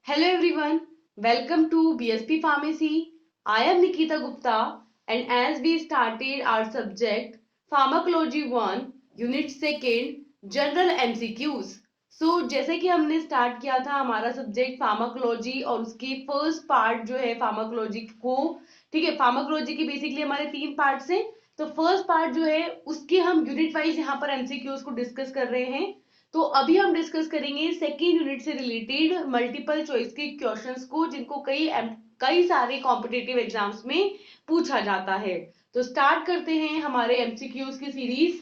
Hello everyone, welcome to BSP Pharmacy. I am Nikita Gupta, and as we started our subject Pharmacology 1 Unit 2 General MCQs. जैसे कि हमने start किया था हमारा subject pharmacology और उसकी फर्स्ट पार्ट जो है फार्माकोलॉजी को, ठीक है, फार्माकोलॉजी की बेसिकली हमारे 3 पार्ट्स हैं। तो फर्स्ट पार्ट जो है उसके हम यूनिट वाइज यहाँ पर एमसीक्यूज को डिस्कस कर रहे हैं। तो अभी हम डिस्कस करेंगे सेकेंड यूनिट से रिलेटेड मल्टीपल चॉइस के क्वेश्चंस को, जिनको कई सारे कॉम्पिटिटिव एग्जाम्स में पूछा जाता है। तो स्टार्ट करते हैं हमारे एमसीक्यूज की सीरीज।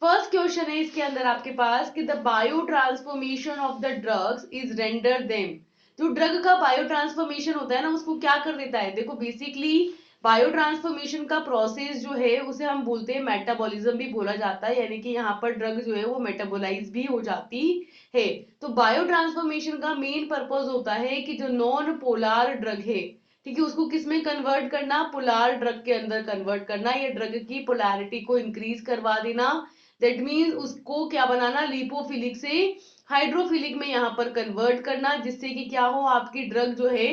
फर्स्ट क्वेश्चन है इसके अंदर आपके पास कि the bio transformation of the drugs is render them. जो ड्रग का बायो ट्रांसफॉर्मेशन होता है ना, उसको क्या कर देता है? देखो बेसिकली बायो ट्रांसफॉर्मेशन का प्रोसेस जो है उसे हम बोलते हैं मेटाबॉलिज्म भी बोला जाता है, यानी कि यहाँ पर ड्रग जो है वो मेटाबोलाइज भी हो जाती है। तो बायो ट्रांसफॉर्मेशन का मेन पर्पस होता है कि जो नॉन पोलार ड्रग है, ठीक है, उसको किस में कन्वर्ट करना? पोलार ड्रग के अंदर कन्वर्ट करना, या ड्रग की पोलैरिटी को इंक्रीज करवा देना। दैट मीन्स उसको क्या बनाना? लिपोफिलिक से हाइड्रोफिलिक में यहाँ पर कन्वर्ट करना, जिससे कि क्या हो, आपकी ड्रग जो है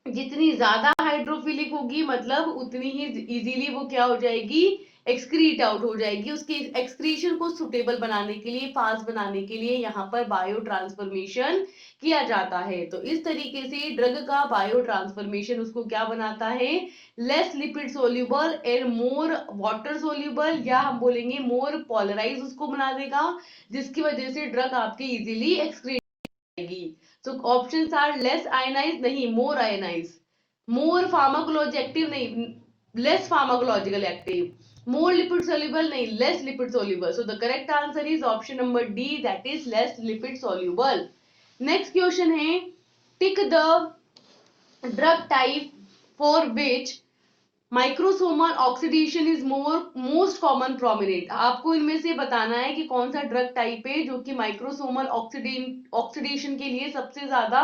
जितनी ज्यादा हाइड्रोफिलिक होगी मतलब उतनी ही इजीली वो क्या हो जाएगी? एक्सक्रीट आउट हो जाएगी। उसके एक्सक्रीशन को सुटेबल बनाने के लिए, फास्ट बनाने के लिए यहाँ पर बायो ट्रांसफॉर्मेशन किया जाता है। तो इस तरीके से ड्रग का बायो ट्रांसफॉर्मेशन उसको क्या बनाता है? Less lipid soluble and more water soluble, या हम बोलेंगे मोर पोलराइज उसको बना देगा, जिसकी वजह से ड्रग आपकी इजीली एक्सक्रीट आएगी। So options are less ionized नहीं, more ionized, more pharmacology active नहीं, less pharmacological active, more lipid soluble नहीं, less lipid soluble. So the correct answer is option number D, that is less lipid soluble. Next question है tick the drug type for which microsomal oxidation is most common prominent. आपको इनमें से बताना है कि कौन सा ड्रग टाइप है जो कि माइक्रोसोमल ऑक्सीडेशन के लिए सबसे ज्यादा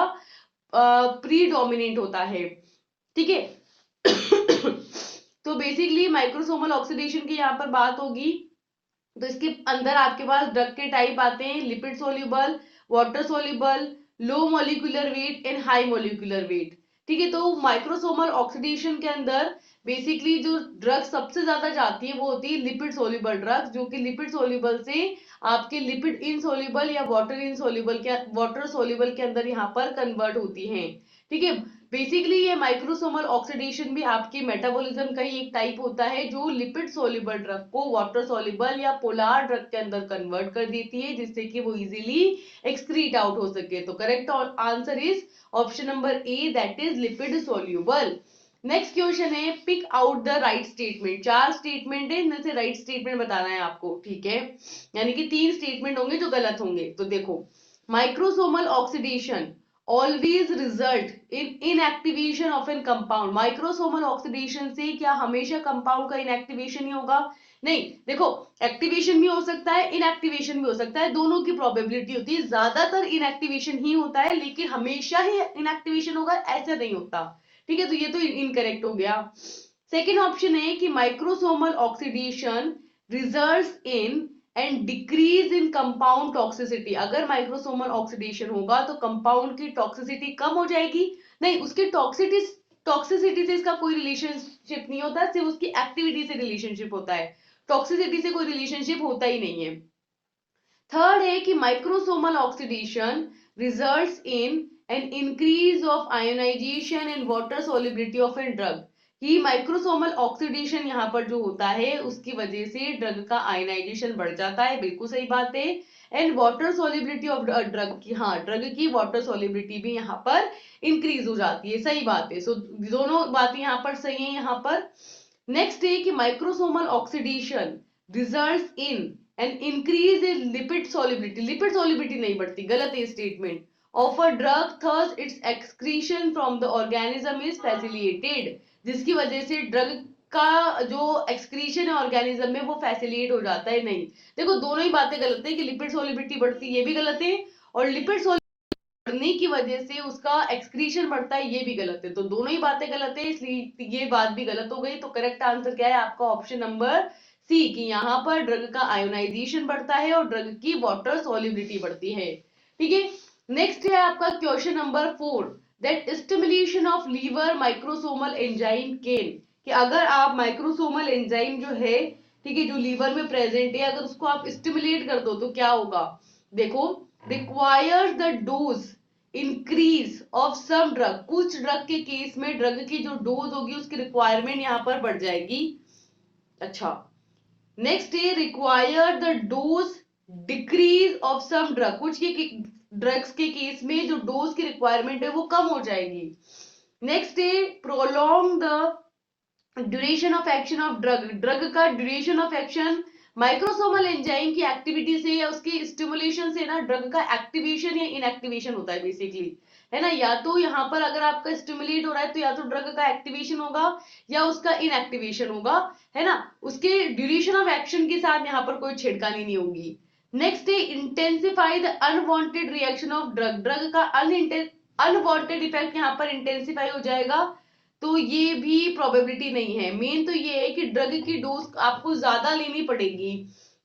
प्रीडोमिनेंट होता है, ठीक है। तो बेसिकली माइक्रोसोमल ऑक्सीडेशन की यहाँ पर बात होगी तो इसके अंदर आपके पास ड्रग के टाइप आते हैं lipid soluble, water soluble, low molecular weight and high molecular weight, ठीक है। तो माइक्रोसोमल ऑक्सीडेशन के अंदर बेसिकली जो ड्रग सबसे ज्यादा जाती है वो होती है लिपिड सोल्यूबल ड्रग्स, जो कि लिपिड सोल्यूबल से आपके लिपिड इनसोल्यूबल या वाटर सोल्यूबल के अंदर यहाँ पर कन्वर्ट होती हैं, ठीक है। बेसिकली ये माइक्रोसोमल ऑक्सीडेशन भी आपके मेटाबॉलिज्म का ही एक टाइप होता है जो लिपिड सोल्यूबल ड्रग को वाटर सोल्यूबल या पोलार ड्रग के अंदर कन्वर्ट कर देती है, जिससे कि वो इजीली एक्सक्रीट आउट हो सके। तो correct answer is option number A, that is lipid soluble. Next question है pick out the right statement. 4 statement है, इनमें से राइट स्टेटमेंट बताना है आपको, ठीक है। यानी कि 3 स्टेटमेंट होंगे जो गलत होंगे। तो देखो, microsomal oxidation always result in inactivation of an compound। Microsomal oxidation से क्या हमेशा कंपाउंड का इनएक्टिवेशन ही होगा? नहीं, देखो एक्टिवेशन भी हो सकता है, इनएक्टिवेशन भी हो सकता है, दोनों की प्रोबेबिलिटी होती है। ज्यादातर इनएक्टिवेशन ही होता है, लेकिन हमेशा ही इनएक्टिवेशन होगा ऐसा नहीं होता, ठीक है। तो ये तो इनकरेक्ट हो गया। सेकेंड ऑप्शन है कि microsomal oxidation results in and decrease in compound toxicity. अगर माइक्रोसोमल ऑक्सीडेशन होगा तो कंपाउंड की टॉक्सिसिटी कम हो जाएगी। नहीं, उसकी टॉक्सिसिटी से इसका कोई रिलेशनशिप नहीं होता, सिर्फ उसकी एक्टिविटी से रिलेशनशिप होता है, टॉक्सिसिटी से कोई रिलेशनशिप होता ही नहीं है। थर्ड है कि microsomal oxidation results in an increase of ionisation and water solubility of an drug. ही माइक्रोसोमल ऑक्सीडेशन यहाँ पर जो होता है उसकी वजह से ड्रग का आयोनाइजेशन बढ़ जाता है, बिल्कुल सही बात है। And water solubility of drug की, हाँ, ड्रग की वाटर सोलिबिलिटी भी यहाँ पर इंक्रीज हो जाती है, सही बात है। सो दोनों बातें यहाँ पर सही है यहाँ पर। नेक्स्ट है कि microsomal oxidation results in an increase in lipid solubility. Lipid solubility नहीं बढ़ती, गलत है statement. Of a drug thus its excretion from the organism is facilitated, जिसकी वजह से ड्रग का जो एक्सक्रीशन है ऑर्गेनिज्म में वो फैसिलिटेट हो जाता है। नहीं, देखो दोनों ही बातें गलत है कि लिपिड सोलिबिलिटी बढ़ती है, ये भी गलत है, और लिपिड बढ़ने की वजह से उसका एक्सक्रीशन बढ़ता है, ये भी गलत है। तो दोनों ही बातें गलत है, इसलिए ये बात भी गलत हो गई। तो करेक्ट आंसर क्या है आपका? ऑप्शन नंबर सी, कि यहाँ पर ड्रग का आयोनाइजेशन बढ़ता है और ड्रग की वाटर सोल्युबिलिटी बढ़ती है, ठीक है। नेक्स्ट है आपका question number 4, that stimulation of liver microsomal enzyme can, कि अगर आप माइक्रोसोमल एंजाइम जो है, ठीक है, जो लीवर में प्रेजेंट है, अगर उसको आप स्टिमुलेट कर दो तो क्या होगा। देखो, requires the dose increase of some drug, कुछ ड्रग के केस में ड्रग की जो डोज होगी उसकी रिक्वायरमेंट यहां पर बढ़ जाएगी। अच्छा, नेक्स्ट है require the dose decrease of some drug, कुछ के ड्रग्स के केस में जो डोज की रिक्वायरमेंट है वो कम हो जाएगी। नेक्स्ट है prolong the duration of action of drug, drug का duration of action microsomal enzyme की एक्टिविटी से या उसके स्टिमुलेशन से ना ड्रग का एक्टिवेशन या इनएक्टिवेशन होता है बेसिकली, है ना। या तो यहाँ पर अगर आपका स्टिमुलेट हो रहा है तो या तो ड्रग का एक्टिवेशन होगा या उसका इनएक्टिवेशन होगा, है ना। उसके ड्यूरेशन ऑफ एक्शन के साथ यहाँ पर कोई छेड़खानी नहीं होगी। नेक्स्ट है intensify the unwanted reaction of drug, drug का अनवांटेड इफेक्ट यहाँ पर इंटेंसिफाई हो जाएगा, तो ये भी प्रोबेबिलिटी नहीं है। मेन तो ये है कि ड्रग की डोज आपको ज्यादा लेनी पड़ेगी,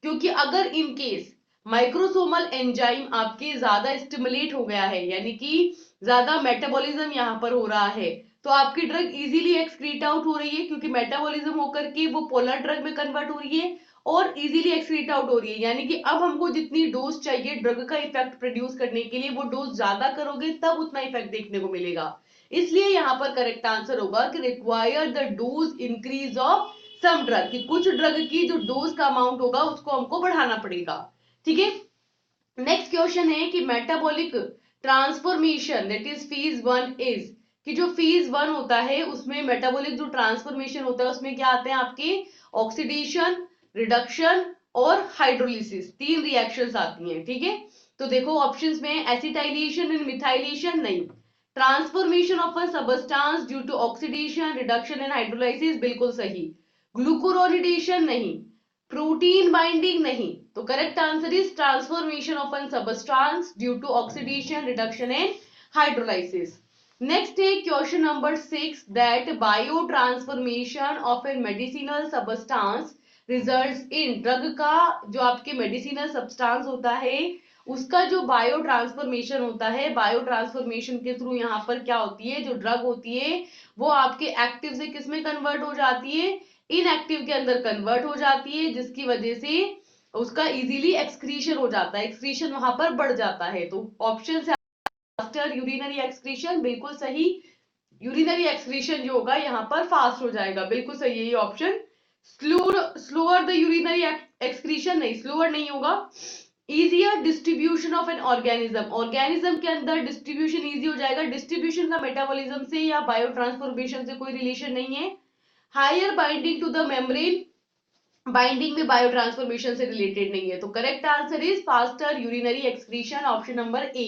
क्योंकि अगर इन केस माइक्रोसोमल एंजाइम आपके ज्यादा स्टिमुलेट हो गया है, यानी कि ज्यादा मेटाबॉलिज्म यहाँ पर हो रहा है, तो आपकी ड्रग इजीली एक्सक्रीट आउट हो रही है, क्योंकि मेटाबॉलिज्म होकर के वो पोलर ड्रग में कन्वर्ट हो रही है और इजीली एक्सक्रीट आउट हो रही है। यानी कि अब हमको जितनी डोज चाहिए ड्रग का इफेक्ट प्रोड्यूस करने के लिए, वो डोज ज्यादा करोगे तब उतना इफेक्ट देखने को मिलेगा। इसलिए यहां पर करेक्ट आंसर होगा कि require the dose increase of some drug, कि कुछ ड्रग की जो डोज का अमाउंट होगा उसको हमको बढ़ाना पड़ेगा। ठीक है, नेक्स्ट क्वेश्चन है कि metabolic transformation that is phase 1 is, कि जो फेज 1 होता है उसमें मेटाबॉलिक जो ट्रांसफॉर्मेशन होता है उसमें क्या आते हैं आपके, ऑक्सीडेशन, रिडक्शन और हाइड्रोलिसिस, तीन रिएक्शंस आती हैं। ठीक है, तो देखो ऑप्शंस में एसिटाइलेशन एंड मिथाइलेशन नहीं, transformation of a substance due to oxidation, reduction and hydrolysis बिल्कुल सही, ग्लूकुरोनिडेशन नहीं, प्रोटीन बाइंडिंग नहीं, तो correct answer is transformation of an substance due to oxidation, reduction and hydrolysis. Next है question number 6, that biotransformation of an medicinal substance results in, drug का जो आपके medicinal substance होता है उसका जो बायो ट्रांसफॉर्मेशन होता है, बायो ट्रांसफॉर्मेशन के थ्रू यहाँ पर क्या होती है, जो ड्रग होती है वो आपके एक्टिव से किस में कन्वर्ट हो जाती है, इनएक्टिव के अंदर कन्वर्ट हो जाती है, जिसकी वजह से उसका इजीली एक्सक्रीशन हो जाता है, एक्सक्रीशन वहां पर बढ़ जाता है। तो ऑप्शन है फास्टर यूरिनरी एक्सक्रीशन, बिल्कुल सही, यूरिनरी एक्सक्रीशन जो होगा यहाँ पर फास्ट हो जाएगा, बिल्कुल सही है ये option. Slower the urinary excretion नहीं, स्लोअर नहीं होगा। Easier distribution of an organism, organism के अंदर डिस्ट्रीब्यूशन इजी हो जाएगा, डिस्ट्रीब्यूशन का मेटाबॉलिज्म से या बायो ट्रांसफॉर्मेशन से कोई रिलेशन नहीं है। Higher binding to the membrane, binding में बायो ट्रांसफॉर्मेशन से रिलेटेड नहीं है, तो correct answer is faster urinary excretion, option number A.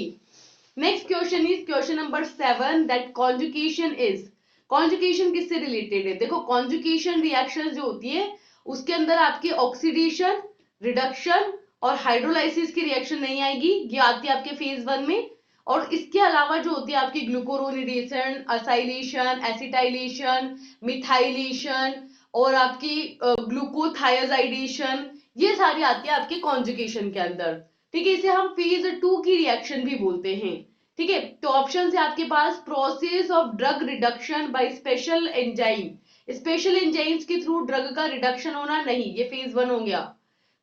Next question is question number 7, that conjugation is, conjugation किससे रिलेटेड है। देखो कॉन्जुगेशन रिएक्शन जो होती है उसके अंदर आपकी ऑक्सीडेशन, रिडक्शन और हाइड्रोलाइसिस की रिएक्शन नहीं आएगी, ये आती है आपके फेज 1 में। और इसके अलावा जो होती है आपकी ग्लूकोरोनिडेशन, असाइलेशन, एसिटाइलेशन, मिथाइलेशन और आपकी ग्लूकोथायोजाइडेशन, ये सारी आती है आपके कॉन्जुगेशन के अंदर। ठीक है, इसे हम फेज 2 की रिएक्शन भी बोलते हैं। ठीक है, तो ऑप्शन है आपके पास process of drug reduction by special enzyme, special enzymes के थ्रू ड्रग का रिडक्शन होना नहीं, ये फेज 1 हो गया।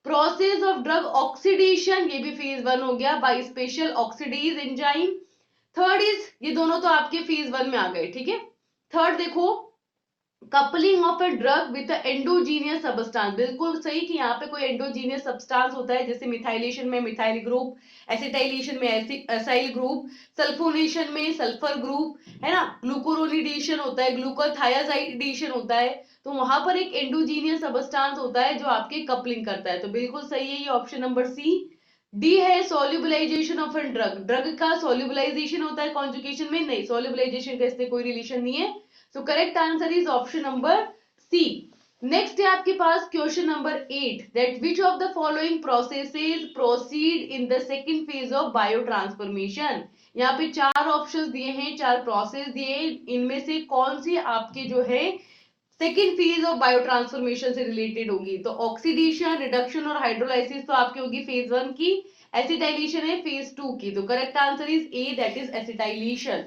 प्रोसेस ऑफ ड्रग ऑक्सीडेशन, ये भी फेज 1 हो गया by special oxidase enzyme. Third is, ये दोनों तो आपके फेज 1 में आ गए। ठीक है, थर्ड देखो, coupling of a drug with endogenous substance, बिल्कुल सही कि यहाँ पे कोई एंडोजीनियस सब्सटेंस होता है, जैसे मिथाइलेशन में मिथाइल ग्रुप, एसिटाइलेशन में एसाइल ग्रुप, सल्फोनेशन में सल्फर ग्रुप, है ना, ग्लूकोरोनिडेशन होता है, ग्लूकोथायोजाइडेशन होता है, तो वहां पर एक एंडोजीनियस सबस्टांस होता है जो आपके कपलिंग करता है, तो बिल्कुल सही है ये ऑप्शन नंबर सी। डी है solubilisation of an drug, drug का सोल्यूबलाइजेशन होता है कॉन्जुगेशन में, नहीं, सोल्यूबलाइजेशन का इससे कोई रिलेशन नहीं है, so correct answer is option number C. Next है आपके पास question number 8, that which of the following processes proceed in the second phase of biotransformation, यहाँ पे चार ऑप्शंस दिए हैं, चार प्रोसेस दिए हैं, इनमें से कौन सी आपके जो है सेकेंड फेज ऑफ बायोट्रांसफॉर्मेशन से रिलेटेड होगी। तो ऑक्सीडेशन, रिडक्शन और हाइड्रोलाइसिस तो आपकी होगी फेज 1 की, एसिटाइलेशन है फेज 2 की। तो correct answer is A, that is acetylation.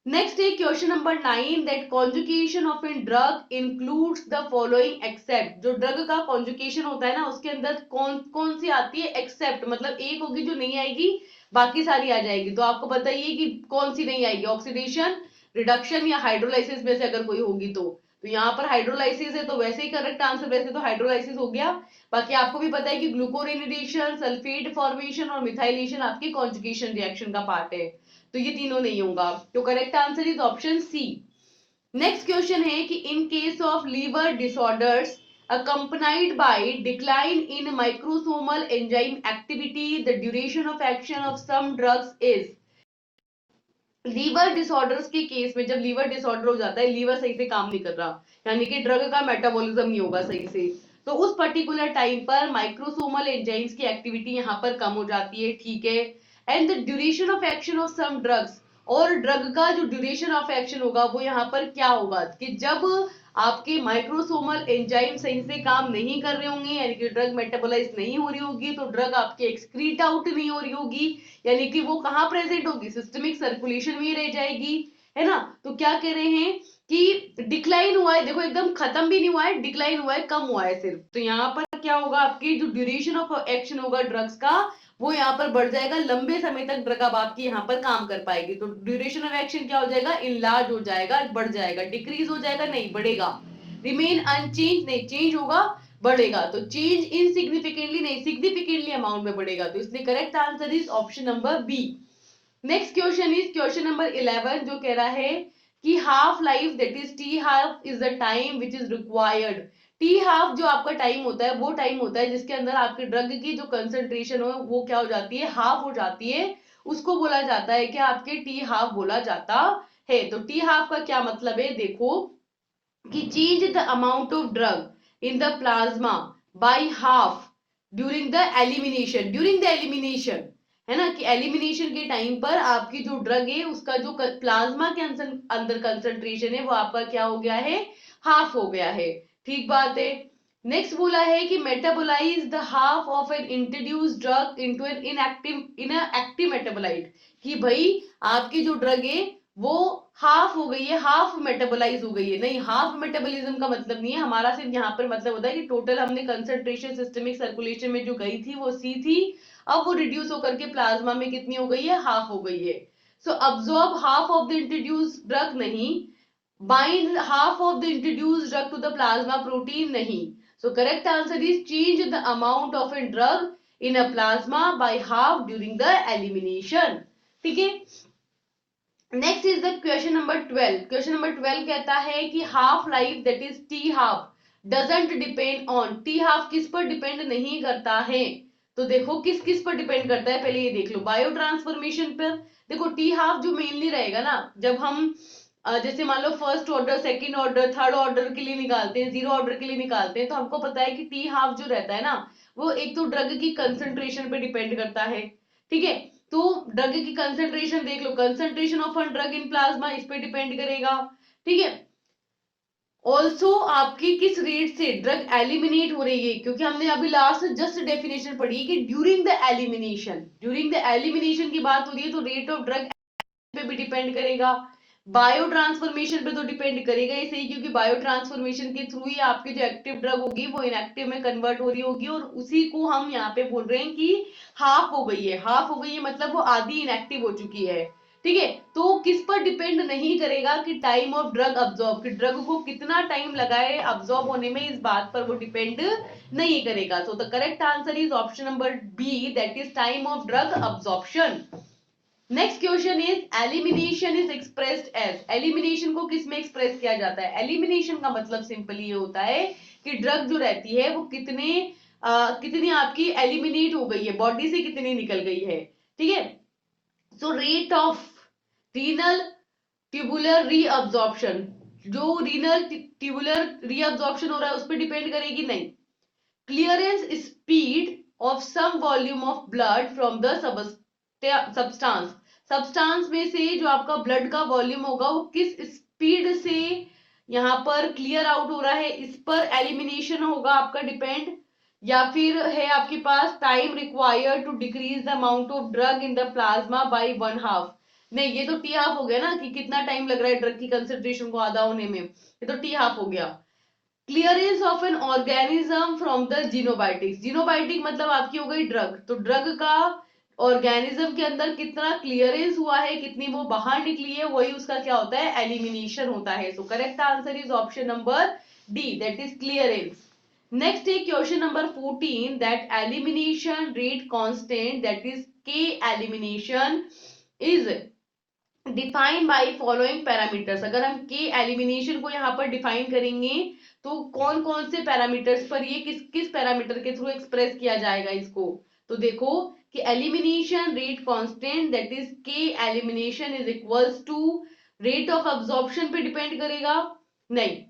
Next है question number 9 that conjugation of an drug includes the following except. जो ड्रग का कॉन्जुगेशन होता है ना उसके अंदर कौन कौन सी आती है एक्सेप्ट, मतलब एक होगी जो नहीं आएगी बाकी सारी आ जाएगी। तो आपको बताइए कि कौन सी नहीं आएगी, ऑक्सीडेशन, रिडक्शन या हाइड्रोलाइसिस में से अगर कोई होगी तो यहाँ पर हाइड्रोलाइसिस है तो वैसे ही करेक्ट आंसर, वैसे तो हाइड्रोलाइसिस हो गया। बाकी आपको भी पता है कि ग्लूकोरेनिडेशन, सल्फेट फॉर्मेशन और मिथाइलेशन आपकी कॉन्जुगेशन रिएक्शन का पार्ट है। तो ये तीनों नहीं होगा। तो correct answer is option C. Next question है कि in case of liver disorders accompanied by decline in microsomal enzyme activity, the duration of action of some drugs is। Liver disorders के केस में जब लीवर डिसऑर्डर हो जाता है, liver सही से काम नहीं कर रहा, यानी कि ड्रग का मेटाबॉलिज्म नहीं होगा सही से, तो उस पर्टिकुलर टाइम पर माइक्रोसोमल एंजाइम्स की एक्टिविटी यहाँ पर कम हो जाती है, ठीक है। And the duration of action of some drugs, और ड्रग का जो ड्यूरेशन ऑफ एक्शन होगा वो यहाँ पर क्या होगा कि जब आपके माइक्रोसोमल एंजाइम सही से काम नहीं कर रहे होंगे, यानी कि ड्रग मेटाबोलाइज नहीं हो रही होगी, तो ड्रग आपके एक्सक्रीट आउट नहीं हो रही होगी, यानी कि वो कहाँ प्रेजेंट होगी, सिस्टमिक सर्कुलेशन में रह जाएगी, है ना। तो क्या कह रहे हैं कि डिक्लाइन हुआ है, देखो एकदम खत्म भी नहीं हुआ है, डिक्लाइन हुआ है, कम हुआ है सिर्फ। तो यहाँ पर क्या होगा, आपकी जो ड्यूरेशन ऑफ एक्शन होगा ड्रग्स का वो यहाँ पर बढ़ जाएगा, लंबे समय तक ड्रग अब आपकी यहाँ पर काम कर पाएगी। तो ड्यूरेशन ऑफ एक्शन क्या हो जाएगा, इनलार्ज हो जाएगा, बढ़ जाएगा, डिक्रीज हो जाएगा नहीं बढ़ेगा, रिमेन अनचेंज नहीं चेंज होगा बढ़ेगा, तो चेंज इनसिग्निफिकेंटली नहीं सिग्निफिकेंटली अमाउंट में बढ़ेगा। तो इसलिए correct answer is option number B. Next question is question number 11 जो कह रहा है कि half life that is T half is the time which is required. T half जो आपका टाइम होता है वो टाइम होता है जिसके अंदर आपके ड्रग की जो कंसंट्रेशन हो वो क्या हो जाती है, हाफ हो जाती है, उसको बोला जाता है क्या, आपके टी हाफ बोला जाता है। तो टी हाफ का क्या मतलब है, देखो कि change the amount of drug in the plasma by half during the elimination, during the elimination, है ना, कि एलिमिनेशन के टाइम पर आपकी जो ड्रग है उसका जो प्लाज्मा के अंदर कंसंट्रेशन है वो आपका क्या हो गया है, हाफ हो गया है, ठीक बात है। नेक्स्ट बोला है कि metabolise the half of an introduce drug into an active metabolite, कि भाई आपकी जो ड्रग है वो हाफ हो गई है, हाफ मेटाबोलाइज हो गई है, नहीं हाफ मेटाबॉलिज्म का मतलब नहीं है हमारा, सिर्फ यहाँ पर मतलब होता है कि टोटल हमने कंसंट्रेशन सिस्टमिक सर्कुलेशन में जो गई थी वो सी थी, अब वो रिड्यूस होकर के प्लाज्मा में कितनी हो गई है, हाफ हो गई है। So absorb half of the introduce drug नहीं, bind half of the introduce drug to the plasma protein नहीं। So correct answer is change the amount of a drug in a plasma by half during the elimination, ठीक है। Next is the question number 12। Question number 12 कहता है कि half life that is T half doesn't depend on, T half किस पर depend नहीं करता है। तो देखो किस किस पर डिपेंड करता है, पहले ये देख लो, बायो ट्रांसफॉर्मेशन पर। देखो टी हाफ जो मेनली रहेगा ना, जब हम जैसे मान लो first order, second order, third order के लिए निकालते हैं, जीरो ऑर्डर के लिए निकालते हैं, तो हमको पता है कि टी हाफ जो रहता है ना वो एक तो ड्रग की कंसंट्रेशन पे डिपेंड करता है, ठीक है। तो ड्रग की कंसंट्रेशन देख लो, concentration of a drug in plasma इस पे डिपेंड करेगा, ठीक है। ऑल्सो आपकी किस रेट से ड्रग एलिमिनेट हो रही है, क्योंकि हमने अभी लास्ट जस्ट डेफिनेशन पढ़ी कि during the elimination, during the elimination की बात हो रही है, तो रेट ऑफ ड्रग पे भी डिपेंड करेगा, बायो ट्रांसफॉर्मेशन पे तो डिपेंड करेगा ही सही, क्योंकि बायो ट्रांसफॉर्मेशन के थ्रू ही आपकी जो एक्टिव ड्रग होगी वो इनएक्टिव में कन्वर्ट हो रही होगी, और उसी को हम यहाँ पे बोल रहे हैं कि हाफ हो गई है, हाफ हो गई है मतलब वो आधी इनएक्टिव हो चुकी है, ठीक है। तो किस पर डिपेंड नहीं करेगा कि टाइम ऑफ ड्रग अब्सॉर्ब, कि ड्रग को कितना टाइम लगाए अब्सॉर्ब होने में, इस बात पर वो डिपेंड नहीं करेगा। So the correct answer is option number B, that is time of drug absorption. Next question is elimination is expressed as, elimination को किस में एक्सप्रेस किया जाता है। एलिमिनेशन का मतलब सिंपली ये होता है कि ड्रग जो रहती है वो कितनी आपकी एलिमिनेट हो गई है, बॉडी से कितनी निकल गई है, ठीक है। So rate of renal tubular reabsorption, जो रीनल ट्यूबुलर रीअब्जॉर्प्शन हो रहा है उस पर डिपेंड करेगी नहीं। Clearance speed of some volume of blood from the substance, substance में से जो आपका ब्लड का वॉल्यूम होगा वो किस स्पीड से यहाँ पर क्लियर आउट हो रहा है, इस पर एलिमिनेशन होगा आपका डिपेंड। या फिर है आपके पास time required to decrease the amount of drug in the plasma by 1/2। नहीं, ये तो टी हाफ हो गया ना, कि कितना टाइम लग रहा है ड्रग की कंसेंट्रेशन को आधा होने में, ये तो टी हाफ हो गया। Clearance of an organism from the xenobiotics, xenobiotic मतलब आपकी हो गई ड्रग, तो ड्रग का ऑर्गेनिज्म के अंदर कितना क्लियरेंस हुआ है, कितनी वो बाहर निकली है, वही उसका क्या होता है, एलिमिनेशन होता है। So correct answer is option number D, that is clearance. Next है question number 14, that elimination rate constant that is K elimination is define by following parameters. अगर हम के एलिमिनेशन को यहाँ पर डिफाइन करेंगे तो कौन कौन से पैरामीटर्स पर, ये किस किस पैरामीटर के थ्रू एक्सप्रेस किया जाएगा इसको, तो देखो कि elimination rate constant that is K elimination is equals to rate of absorption पे डिपेंड करेगा, नहीं,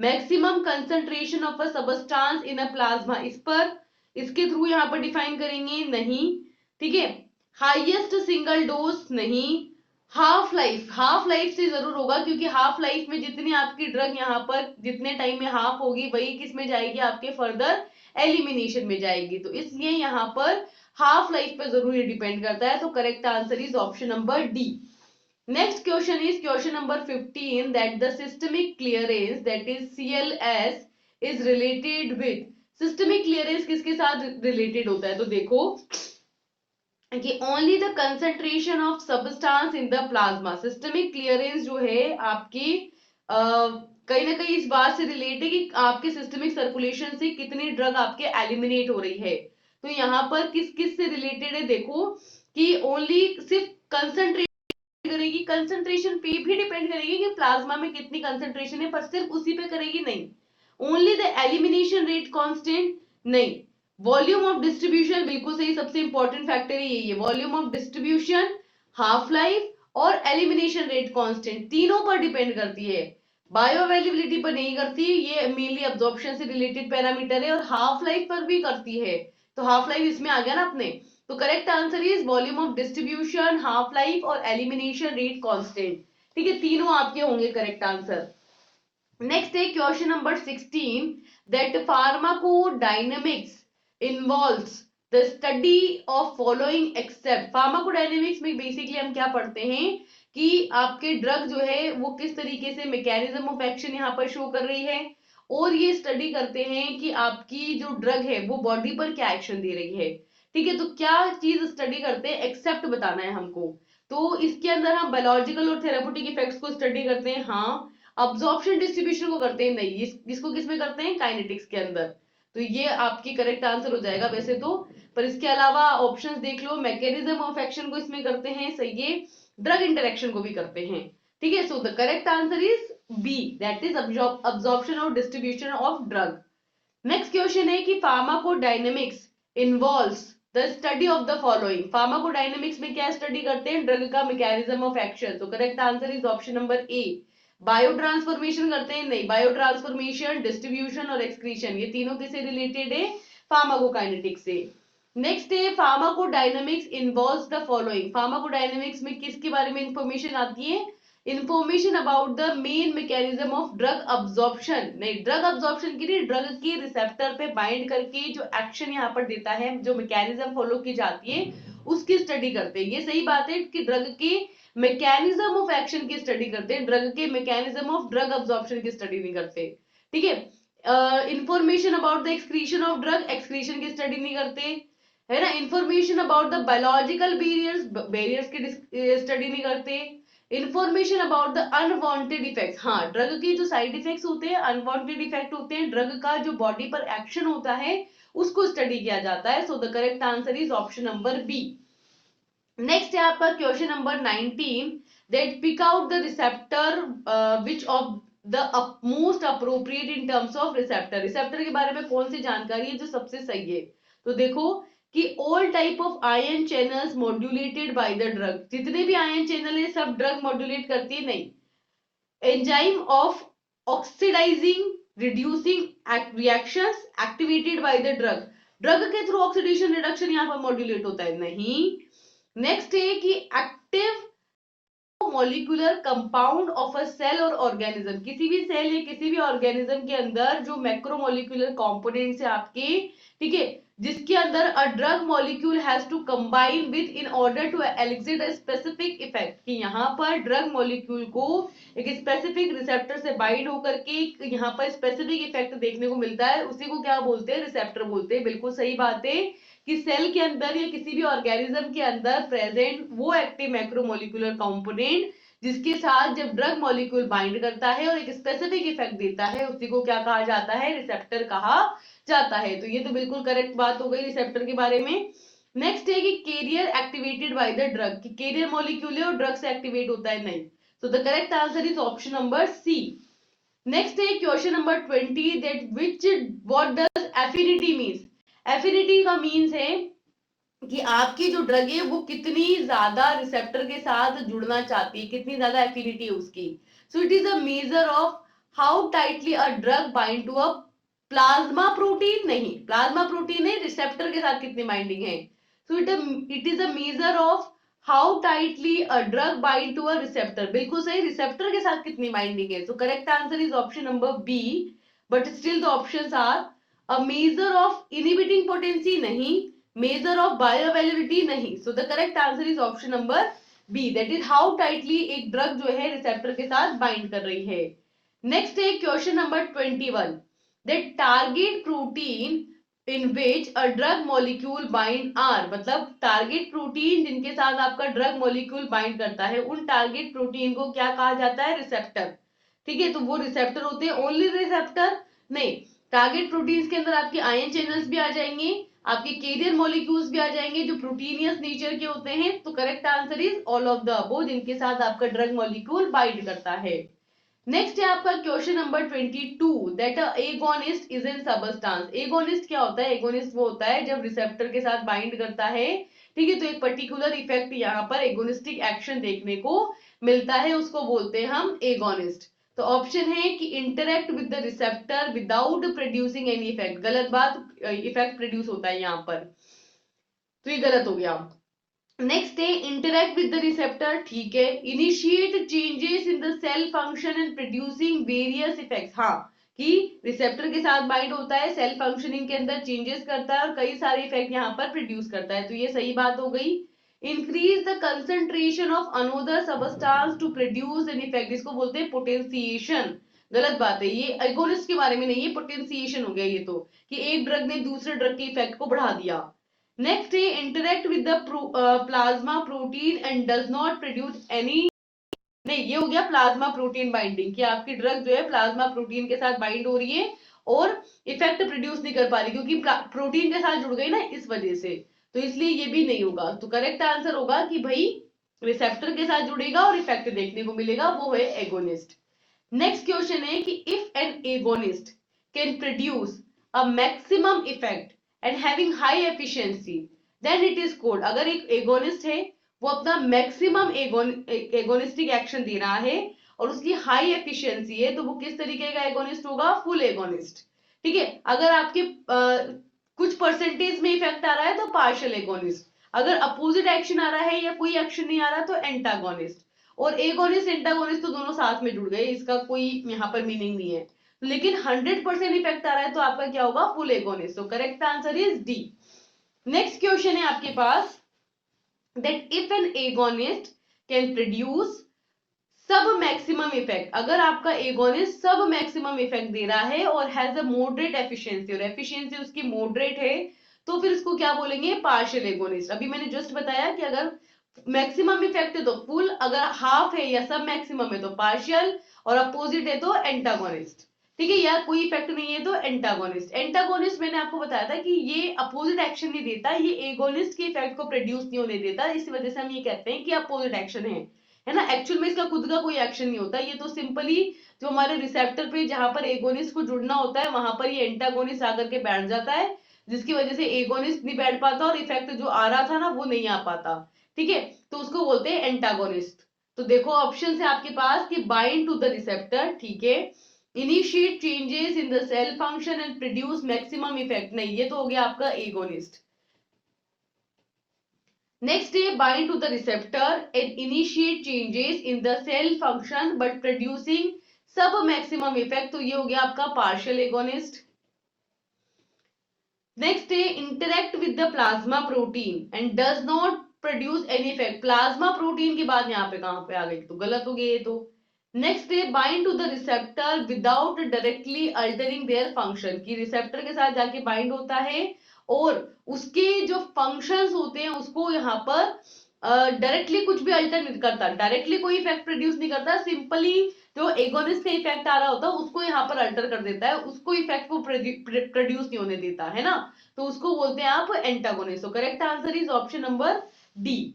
maximum concentration of a substance in a plasma, इस पर, इसके थ्रू यहां पर डिफाइन करेंगे, नहीं, ठीक है, हाईएस्ट सिंगल डोज, नहीं, हाफ लाइफ, हाफ लाइफ से जरूर होगा, क्योंकि हाफ लाइफ में जितनी आपकी ड्रग यहाँ पर जितने टाइम में हाफ होगी वही किस में जाएगी, आपके फर्दर एलिमिनेशन में जाएगी, तो इसलिए यहाँ पर हाफ लाइफ पर जरूर ये डिपेंड करता है। तो correct answer is option number D. Next question is question number 15, that the systemic clearance that is CLS is related with, systemic clearance किसके साथ related होता है, तो देखो कि only the concentration of substance in the plasma, systemic clearance जो है आपकी कहीं ना कहीं इस बात से रिलेट है कि आपके सिस्टमिक सर्कुलेशन से कितनी ड्रग आपके एलिमिनेट हो रही है, तो यहाँ पर किस किस से रिलेटेड है, देखो कि ओनली सिर्फ कंसंट्रेशन करेगी, कंसंट्रेशन पे भी डिपेंड करेगी कि प्लाज्मा में कितनी कंसंट्रेशन है, पर सिर्फ उसी पे करेगी नहीं, only the elimination rate constant नहीं, वॉल्यूम ऑफ डिस्ट्रीब्यूशन बिल्कुल सही, सबसे इंपॉर्टेंट फैक्टर यही है, volume of distribution, half life और एलिमिनेशन रेट कांस्टेंट, तीनों पर डिपेंड करती है, बायो अवेलेबिलिटी पर नहीं करती, ये मेनली अब्जॉर्प्शन से रिलेटेड पैरामीटर है, और हाफ लाइफ पर भी करती है, तो हाफ लाइफ इसमें आ गया ना अपने, तो correct answer is volume of distribution, half life और एलिमिनेशन रेट कांस्टेंट, ठीक है, तीनों आपके होंगे करेक्ट आंसर। नेक्स्ट है question number 16, that pharmacodynamics involves the study of following accept, pharmacodynamics में बेसिकली हम क्या पढ़ते हैं कि आपके ड्रग जो है वो किस तरीके से मैकेनिज्म ऑफ एक्शन यहाँ पर शो कर रही है, और ये स्टडी करते हैं कि आपकी जो ड्रग है वो बॉडी पर क्या एक्शन दे रही है, ठीक है, तो क्या चीज स्टडी करते हैं, एक्सेप्ट बताना है हमको, तो इसके अंदर हम बायोलॉजिकल और थेराप्यूटिक इफेक्ट्स को स्टडी करते हैं, हाँ, अब्जॉर्प्शन डिस्ट्रीब्यूशन को करते हैं नहीं, इसको किसमें करते हैं, काइनेटिक्स के अंदर, तो ये आपकी करेक्ट आंसर हो जाएगा वैसे तो, पर इसके अलावा ऑप्शंस देख लो, मैकेनिज्म ऑफ एक्शन को इसमें करते हैं, सही है, ड्रग इंटरेक्शन को भी करते हैं, ठीक है, so the correct answer is B, that is absorption और distribution of drug. Next question है कि pharmacodynamics involves the study of the following, pharmacodynamics में क्या स्टडी करते हैं, ड्रग का मैकेनिज्म ऑफ एक्शन, तो correct answer is option number A, biotransformation करते हैं नहीं, बायो ट्रांसफॉर्मेशन, डिस्ट्रीब्यूशन और एक्सक्रीशन, ये तीनों किससे रिलेटेड है, फार्माकोकाइनेटिक्स से। नेक्स्ट है pharmacodynamics involves the following, pharmacodynamics में किसके बारे में इंफॉर्मेशन आती है, information about the main mechanism of drug absorption, नहीं, ड्रग अब्जॉर्प्शन के लिए ड्रग के रिसेप्टर पे बाइंड करके जो एक्शन यहाँ पर देता है, जो मैकेनिज्म फॉलो की जाती है उसकी स्टडी करते हैं, ये सही बात है कि ड्रग के मैकेनिज्म ऑफ एक्शन की स्टडी करते हैं, ड्रग के मैकेनिज्म ऑफ ड्रग अब्जॉर्प्शन की स्टडी नहीं करते, ठीक है, information about the excretion of drug, excretion की स्टडी नहीं करते, है ना, information about the biological barriers की स्टडी नहीं करते, information about the unwanted effects, हाँ, ड्रग के जो साइड इफेक्ट्स होते हैं, अनवांटेड इफेक्ट होते हैं, ड्रग का जो बॉडी पर एक्शन होता है उसको स्टडी किया जाता है, so the correct answer is option number B. Next है आपका question number 19, that pick out the receptor which of the most appropriate in terms of receptor, receptor के बारे में कौन सी जानकारी है जो सबसे सही है, तो देखो कि all type of ion channels modulated bye the drug, जितने भी आयन चैनल है सब ड्रग मॉड्यूलेट करती है नहीं, enzyme of oxidising reducing reactions activated by the drug, drug के थ्रू ऑक्सीडेशन रिडक्शन यहाँ पर मॉड्यूलेट होता है नहीं, नेक्स्ट है कि active macromolecular compound of a cell और ऑर्गेनिज्म, किसी भी सेल या किसी भी ऑर्गेनिज्म के अंदर जो मैक्रोमोलिकुलर कंपोनेंट्स है आपके, ठीक है, जिसके अंदर a drug molecule has to combine with in order to elicit a specific effect, कि यहाँ पर ड्रग मॉलिक्यूल को एक स्पेसिफिक रिसेप्टर से बाइंड होकर के यहाँ पर स्पेसिफिक इफेक्ट देखने को मिलता है, उसी को क्या बोलते हैं, रिसेप्टर बोलते हैं। बिल्कुल सही बात है कि सेल के अंदर या किसी भी ऑर्गेनिज्म के अंदर प्रेजेंट वो एक्टिव मैक्रोमोलिकुलर कंपोनेंट जिसके साथ जब ड्रग मॉलिक्यूल बाइंड करता है और एक स्पेसिफिक इफेक्ट देता है, उसी को क्या कहा जाता है, रिसेप्टर कहा जाता है। तो ये तो बिल्कुल करेक्ट बात हो गई रिसेप्टर के बारे में। नेक्स्ट है कि carrier activated by the drug, कि कैरियर मॉलिक्यूल है और ड्रग से एक्टिवेट होता है, नहीं। So the correct answer is option number C. Next है question number 20, that what does affinity means? Affinity का means है कि आपकी जो ड्रग है वो कितनी ज्यादा रिसेप्टर के साथ जुड़ना चाहती है, कितनी ज्यादा एफिनिटी है उसकी। So it is a measure of how tightly a drug bind to a plasma protein, नहीं प्लाज्मा प्रोटीन है, रिसेप्टर के साथ कितनी बाइंडिंग है। So it is a measure of how tightly a drug bind to a receptor, बिल्कुल सही, receptor के साथ कितनी बाइंडिंग है। So correct answer is option number B, but still the options are a measure of inhibiting potency, नहीं, measure of bioavailability, नहीं। So the correct answer is option number B, that is how tightly एक drug जो है receptor के साथ bind कर रही है। नेक्स्ट है question number 21, that target protein in which a drug molecule bind are, मतलब टारगेट प्रोटीन जिनके साथ आपका ड्रग मॉलिक्यूल बाइंड करता है, उन टारगेट प्रोटीन को क्या कहा जाता है, रिसेप्टर। ठीक है, तो वो रिसेप्टर होते हैं ओनली रिसेप्टर, नहीं, टारगेट प्रोटीन्स के अंदर आपके आयन चैनल्स भी आ जाएंगे, आपके कैरियर मॉलिक्यूल्स भी आ जाएंगे जो प्रोटीनियस नेचर के होते हैं। तो correct answer is all of the above, जिनके साथ आपका ड्रग मॉलिक्यूल बाइंड करता है। नेक्स्ट है आपका question number 22, that agonist is in substance. Agonist क्या होता है, एगोनिस्ट वो होता है जब रिसेप्टर के साथ बाइंड करता है, ठीक है, तो एक पर्टिकुलर इफेक्ट यहाँ पर एगोनिस्टिक एक्शन देखने को मिलता है, उसको बोलते हैं हम एगोनिस्ट। तो ऑप्शन है कि interact with the receptor without producing any effect, गलत बात, इफेक्ट प्रोड्यूस होता है यहाँ पर, तो ये गलत हो गया। नेक्स्ट है इंटरेक्ट विद द रिसेप्टर, ठीक है, initiate changes in the cell function and producing various effects, हाँ, कि रिसेप्टर के साथ बाइंड होता है, सेल फंक्शनिंग के अंदर चेंजेस करता है और कई सारे इफेक्ट यहाँ पर प्रोड्यूस करता है, तो ये सही बात हो गई। Increase the concentration of another substance to produce an effect, इसको बोलते हैं पोटेंशिएशन, गलत बात है, ये एगोनिस्ट के बारे में नहीं है, पोटेंशिएशन हो गया ये तो, कि एक ड्रग ने दूसरे ड्रग के इफेक्ट को बढ़ा दिया। नेक्स्ट है interact with the plasma protein and does not produce any, नहीं, ये हो गया प्लाज्मा प्रोटीन बाइंडिंग, कि आपकी ड्रग जो है प्लाज्मा प्रोटीन के साथ बाइंड हो रही है और इफेक्ट प्रोड्यूस नहीं कर पा रही, क्योंकि प्रोटीन के साथ जुड़ गई ना इस वजह से, तो इसलिए ये भी नहीं होगा। तो करेक्ट आंसर होगा कि भाई रिसेप्टर के साथ जुड़ेगा और इफेक्ट देखने को मिलेगा, वो है एगोनिस्ट। नेक्स्ट क्वेश्चन है कि if an agonist can produce a maximum effect and having high efficiency then it is called, अगर एक एगोनिस्ट है वो अपना मैक्सिमम एगोनिस्टिक एक्शन दे रहा है और उसकी हाई एफिशिएंसी है, तो वो किस तरीके का एगोनिस्ट होगा, फुल एगोनिस्ट। ठीक है, अगर आपके कुछ परसेंटेज में इफेक्ट आ रहा है तो पार्शियल एगोनिस्ट, अगर अपोजिट एक्शन आ रहा है या कोई एक्शन नहीं आ रहा तो एंटागोनिस्ट, और एगोनिस्ट एंटागोनिस्ट तो दोनों साथ में जुड़ गए, इसका कोई यहाँ पर मीनिंग नहीं है, लेकिन 100% इफेक्ट आ रहा है तो आपका क्या होगा, फुल एगोनिस्ट। तो correct answer is D. Next question है आपके पास, that if an agonist can produce सब मैक्सिमम इफेक्ट, अगर आपका एगोनिस्ट सब मैक्सिमम इफेक्ट दे रहा है और हैज अ मॉडरेट एफिशिएंसी, और एफिशिएंसी उसकी मॉडरेट है, तो फिर इसको क्या बोलेंगे, पार्शियल एगोनिस्ट। अभी मैंने जस्ट बताया कि अगर मैक्सिमम इफेक्ट है तो फुल, अगर हाफ है या सब मैक्सिमम है तो पार्शियल, और अपोजिट है तो एंटागोनिस्ट। ठीक है, या कोई इफेक्ट नहीं है तो एंटागोनिस्ट। एंटागोनिस्ट मैंने आपको बताया था कि ये अपोजिट एक्शन नहीं देता, ये एगोनिस्ट के इफेक्ट को प्रोड्यूस नहीं होने देता, इस वजह से हम ये कहते हैं कि अपोजिट एक्शन है ना। एक्चुअल में इसका खुद का कोई एक्शन नहीं होता, ये तो सिंपली जो हमारे रिसेप्टर पे जहां पर एगोनिस्ट को जुड़ना होता है वहां पर ये एंटागोनिस्ट आकर के बैठ जाता है, जिसकी वजह से एगोनिस्ट नहीं बैठ पाता और इफेक्ट जो आ रहा था ना वो नहीं आ पाता। ठीक है, तो उसको बोलते हैं एंटागोनिस्ट। तो देखो ऑप्शन है आपके पास कि बाइंड टू द रिसेप्टर, ठीक है, initiate changes in the cell function and produce maximum effect, नहीं, ये तो हो गया आपका agonist. Next they bind to the receptor and initiate changes in the cell function but producing सब maximum effect. तो ये हो गया आपका partial agonist. Next they interact with the plasma protein and does not produce any effect. Plasma protein की बात यहाँ पे कहाँ पे आ गई, तो गलत हो गया ये तो. Next they bind to the receptor without directly altering their function, की रिसेप्टर के साथ जाके बाइंड होता है और उसके जो फंक्शंस होते हैं उसको यहाँ पर डायरेक्टली कुछ भी अल्टर नहीं करता, डायरेक्टली कोई इफेक्ट प्रोड्यूस नहीं करता, सिंपली जो एगोनिस्ट का इफेक्ट आ रहा होता है उसको यहाँ पर अल्टर कर देता है, उसको इफेक्ट को प्रोड्यूस नहीं होने देता है ना, तो उसको बोलते हैं आप एंटागोनिस्ट. तो correct answer is option number D.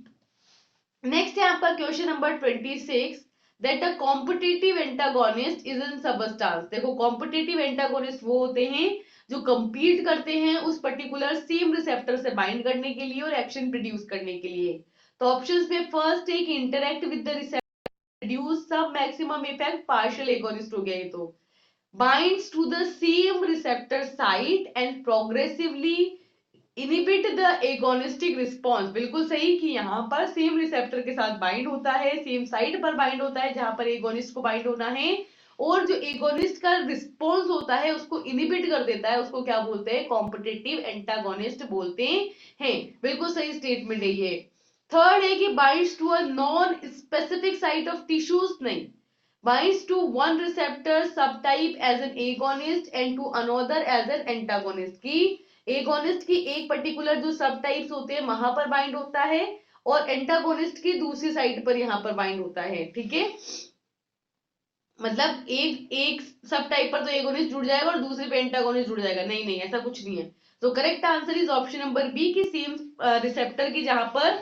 Next है आपका question number 26 that a competitive antagonist is in substance. देखो कॉम्पिटिटिव एंटागोनिस्ट वो होते हैं जो कंपीट करते हैं उस पर्टिकुलर सेम रिसेप्टर से बाइंड करने के लिए और एक्शन प्रोड्यूस करने के लिए. तो ऑप्शंस में फर्स्ट है कि interact with the receptor produce sub maximum effect, partial agonist हो गया ये तो. Binds to the same receptor site and progressively inhibit the agonistic response. बिल्कुल सही कि यहाँ पर सेम रिसेप्टर के साथ बाइंड होता है, सेम साइट पर बाइंड होता है जहां पर एगोनिस्ट को बाइंड होना है, और जो एगोनिस्ट का रिस्पॉन्स होता है उसको इनिबिट कर देता है, उसको क्या बोलते हैं, कॉम्पिटिटिव एंटागोनिस्ट बोलते हैं. बिल्कुल सही स्टेटमेंट है ये. थर्ड है कि binds to a non specific site of tissues, नहीं, binds to one receptor subtype as an agonist and to another as an antagonist. की एगोनिस्ट की एक पर्टिकुलर जो सब टाइप्स होते हैं वहां पर बाइंड होता है और एंटागोनिस्ट की दूसरी साइड पर यहां पर बाइंड होता है. ठीक है, मतलब एक सब टाइप पर तो एगोनिस्ट जुड़ जाएगा और दूसरे पे एंटागोनिस्ट जुड़ जाएगा, नहीं नहीं ऐसा कुछ नहीं है. तो correct answer is option number B की सेम रिसेप्टर की जहां पर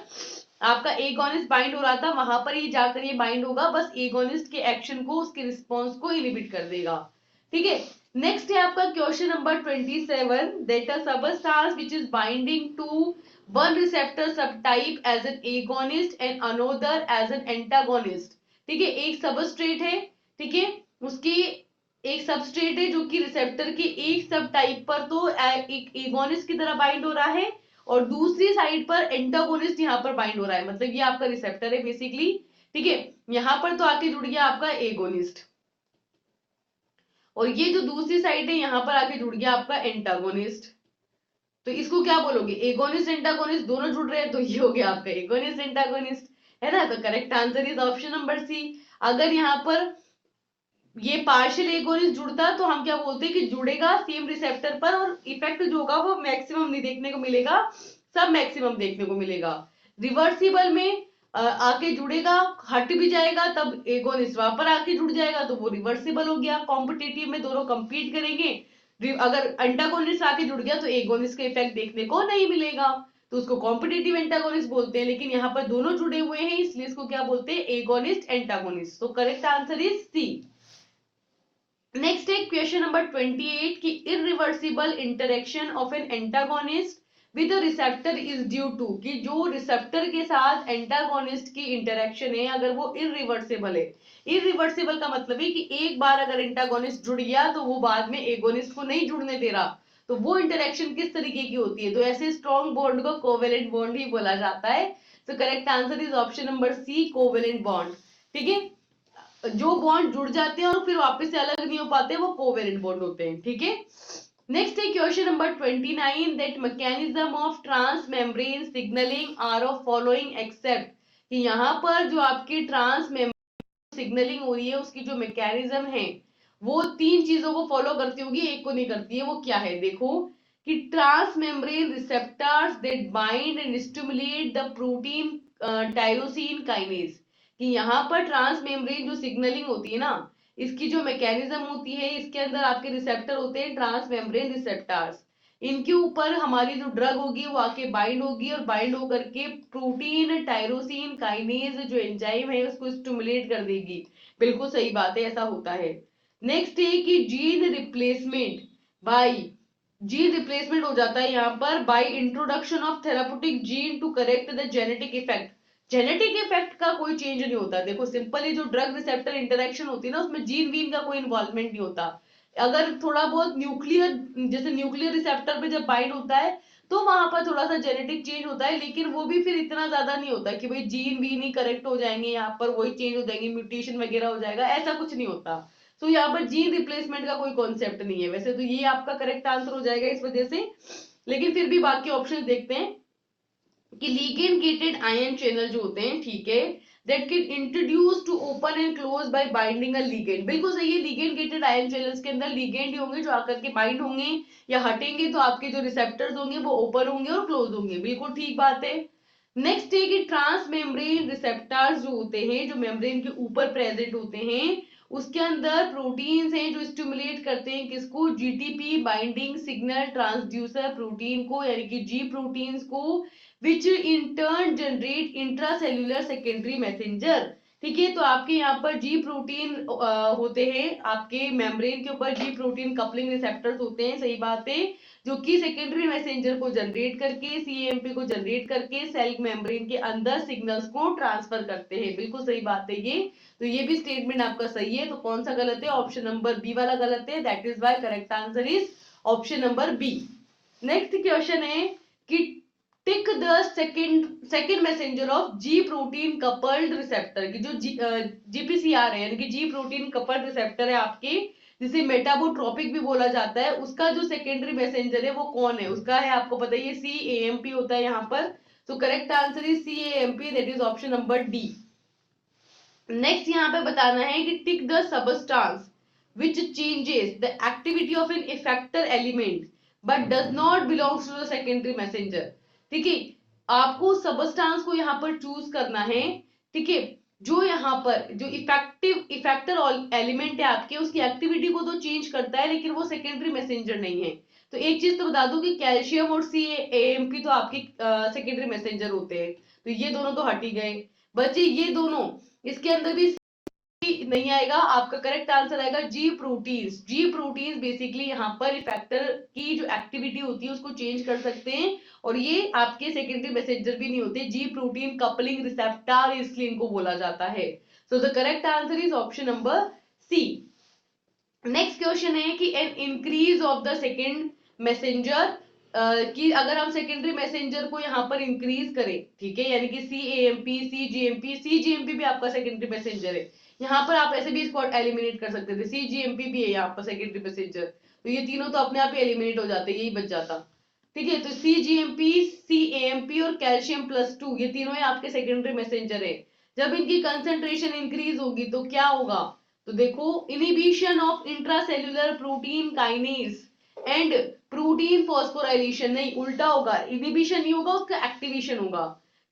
आपका एगोनिस्ट बाइंड हो रहा था वहां पर ये जाकर ये बाइंड होगा, बस एगोनिस्ट के एक्शन को उसके रिस्पॉन्स को इनिबिट कर देगा. ठीक है, नेक्स्ट है आपका question number 27 that a substance which is binding to one receptor subtype as an agonist and another as an antagonist. ठीक है, एक सबस्ट्रेट है, ठीक है, उसकी एक सबस्ट्रेट है जो कि रिसेप्टर के एक सब टाइप पर तो एक एगोनिस्ट की तरह बाइंड हो रहा है और दूसरी साइड पर एंटागोनिस्ट यहाँ पर बाइंड हो रहा है, मतलब ये आपका रिसेप्टर है बेसिकली. ठीक है, यहाँ पर तो आके जुड़ गया आपका एगोनिस्ट और ये जो दूसरी साइड है यहाँ पर आके जुड़ गया आपका एंटागोनिस्ट. तो इसको क्या बोलोगे, एगोनिस्ट एंटागोनिस्ट दोनों जुड़ रहे हैं तो ये हो गया आपका एगोनिस्ट एंटागोनिस्ट, है ना. तो correct answer is option number C. अगर यहाँ पर ये पार्शियल एगोनिस्ट जुड़ता तो हम क्या बोलते हैं कि जुड़ेगा सेम रिसेप्टर पर और इफेक्ट जो होगा वो मैक्सिमम नहीं देखने को मिलेगा, सब मैक्सिमम देखने को मिलेगा. रिवर्सिबल में आके जुड़ेगा, हट भी जाएगा, तब एगोनिस्ट वहां पर आके जुड़ जाएगा तो वो रिवर्सिबल हो गया. कॉम्पिटिटिव में दोनों कंपीट करेंगे, अगर एंटागोनिस्ट आके जुड़ गया तो एगोनिस्ट का इफेक्ट देखने को नहीं मिलेगा, तो उसको कॉम्पिटिटिव एंटागोनिस्ट बोलते हैं. लेकिन यहाँ पर दोनों जुड़े हुए हैं इसलिए इसको क्या बोलते हैं, एगोनिस्ट एंटागोनिस्ट. तो correct answer is C. Next है क्वेश्चन नंबर 28 की irreversible interaction of an antagonist with a receptor is due to, कि जो रिसेप्टर के साथ एंटागोनिस्ट की इंटरेक्शन है अगर वो इरिवर्सिबल है. इरिवर्सिबल का मतलब है कि एक बार अगर एंटागोनिस्ट जुड़ गया तो वो बाद में एगोनिस्ट को नहीं जुड़ने दे रहा, तो वो इंटरेक्शन किस तरीके की होती है, तो ऐसे स्ट्रॉन्ग बॉन्ड को कोवेलेंट बॉन्ड ही बोला जाता है. तो correct answer is option number C, covalent bond. ठीक है, जो बॉन्ड जुड़ जाते हैं और फिर वापस से अलग नहीं हो पाते वो कोवेलेंट बॉन्ड होते हैं. ठीक है, नेक्स्ट है question number 29 that mechanism of transmembrane signalling are of following except, कि यहाँ पर जो आपकी ट्रांस मेम्ब्रेन सिग्नलिंग हो रही है उसकी जो मैकेनिज्म है वो तीन चीजों को फॉलो करती होगी, एक को नहीं करती है. वो क्या है, देखो कि transmembrane receptors that bind and stimulate the protein tyrosine kinase, कि यहाँ पर ट्रांस मेम्ब्रेन जो सिग्नलिंग होती है ना इसकी जो मैकेनिज्म होती है इसके अंदर आपके रिसेप्टर होते हैं ट्रांस मेम्ब्रेन रिसेप्टर्स, इनके ऊपर हमारी जो ड्रग होगी वो आके बाइंड होगी और बाइंड होकर के प्रोटीन टायरोसिन काइनेज जो एंजाइम है उसको स्टिमुलेट कर देगी. बिल्कुल सही बात है, ऐसा होता है. नेक्स्ट है कि जीन रिप्लेसमेंट हो जाता है यहाँ पर by introduction of therapeutic gene to correct the genetic effect. Genetic effect का कोई चेंज नहीं होता. देखो सिंपली जो ड्रग रिसेप्टर इंटरेक्शन होती है ना उसमें जीन वीन का कोई इन्वॉल्वमेंट नहीं होता. अगर थोड़ा बहुत न्यूक्लियर, जैसे न्यूक्लियर रिसेप्टर पे जब बाइंड होता है तो वहां पर थोड़ा सा जेनेटिक चेंज होता है, लेकिन वो भी फिर इतना ज्यादा नहीं होता कि भाई जीन भी नहीं करेक्ट हो जाएंगे, यहाँ पर वही चेंज हो जाएंगे, म्यूटेशन वगैरह हो जाएगा, ऐसा कुछ नहीं होता। तो यहाँ पर जीन रिप्लेसमेंट का कोई कॉन्सेप्ट नहीं है। वैसे तो ये आपका करेक्ट आंसर हो जाएगा इस वजह से, लेकिन फिर भी बाकी ऑप्शन देखते हैं कि लिगेंड गेटेड आयन चैनल जो होते हैं, ठीक है, that can introduce to open and close by binding a ligand. बिल्कुल सही है, लिगेंड गेटेड आयन चैनल्स के अंदर लिगेंड ही होंगे जो आकर के बाइंड होंगे या हटेंगे, तो आपके जो रिसेप्टर्स होंगे वो ओपन होंगे और क्लोज होंगे। बिल्कुल ठीक बात है। नेक्स्ट है कि ट्रांस मेम्ब्रेन रिसेप्टर्स जो होते हैं, जो मेम्ब्रेन के ऊपर प्रेजेंट होते हैं, उसके अंदर प्रोटीन्स हैं जो स्टिमुलेट करते हैं किसको, GTP binding signal transducer protein को, यानी कि जी प्रोटीन्स को, which in turn generate intracellular secondary messenger. ठीक है, तो आपके यहाँ पर जी प्रोटीन होते हैं, आपके मेम्ब्रेन के ऊपर जी प्रोटीन कपलिंग रिसेप्टर्स होते हैं, सही बात है, जो कि सेकेंडरी मैसेंजर को जनरेट करके, सीएमपी को जनरेट करके सेल मेम्ब्रेन के अंदर सिग्नल्स को ट्रांसफर करते हैं। बिल्कुल सही बात है ये। तो ये भी स्टेटमेंट आपका सही है। तो कौन सा गलत है, ऑप्शन नंबर बी वाला गलत है, that is why correct answer is option number B. Next question है कि tick the second messenger of G protein coupled receptor की, जो जीपीसीआर है यानी कि जी प्रोटीन कपल्ड रिसेप्टर है आपके, जिसे मेटाबोट्रोपिक भी बोला जाता है, उसका जो सेकेंडरी मैसेंजर है वो कौन है, उसका है आपको पता ही है सीएएमपी होता है यहाँ पर। तो correct answer is cAMP, that is option number D. Next यहाँ पे बताना है कि tick the substance which changes the activity of an effector element but does not belongs to the secondary messenger। ठीक है, आपको सबस्टांस को यहाँ पर चूज करना है, ठीक है, जो यहाँ पर जो इफेक्टर एलिमेंट है आपके, उसकी एक्टिविटी को तो चेंज करता है लेकिन वो सेकेंडरी मैसेंजर नहीं है। तो एक चीज तो बता दूं कि कैल्शियम और सीएएमपी तो आपके सेकेंडरी मैसेंजर होते हैं, तो ये दोनों तो हट ही गए, बचे ये दोनों। इसके अंदर भी नहीं आएगा, आपका करेक्ट आंसर आएगा जी प्रोटीन्स। जी प्रोटीन्स बेसिकली यहाँ पर इफेक्टर की जो एक्टिविटी होती है उसको चेंज कर सकते हैं, और ये आपके सेकेंडरी मैसेंजर भी नहीं होते, जी प्रोटीन कपलिंग रिसेप्टर इसलिए इनको बोला जाता है। So the correct answer is option number C. Next question है कि an increase of the second messenger, कि अगर हम सेकेंडरी मैसेंजर को यहाँ पर इंक्रीज करें, ठीक है, यानी कि सीएएमपी सीजीएमपी भी आपका सेकेंडरी मैसेंजर है, यहाँ पर आप ऐसे भी इसको एलिमिनेट कर सकते थे, सीजीएमपी भी है यहाँ पर सेकेंडरी मैसेंजर, तो ये तीनों तो अपने आप ही एलिमिनेट हो जाते, यही बच जाता। ठीक है, तो सीजीएमपी सीएमपी और कैल्शियम +2 ये तीनों ही आपके सेकेंडरी मैसेंजर है। जब इनकी कंसेंट्रेशन इंक्रीज होगी तो क्या होगा, तो देखो inhibition of intracellular protein kinase and protein phosphorylation, नहीं उल्टा होगा, इनिबिशन नहीं होगा, उसका एक्टिवेशन होगा।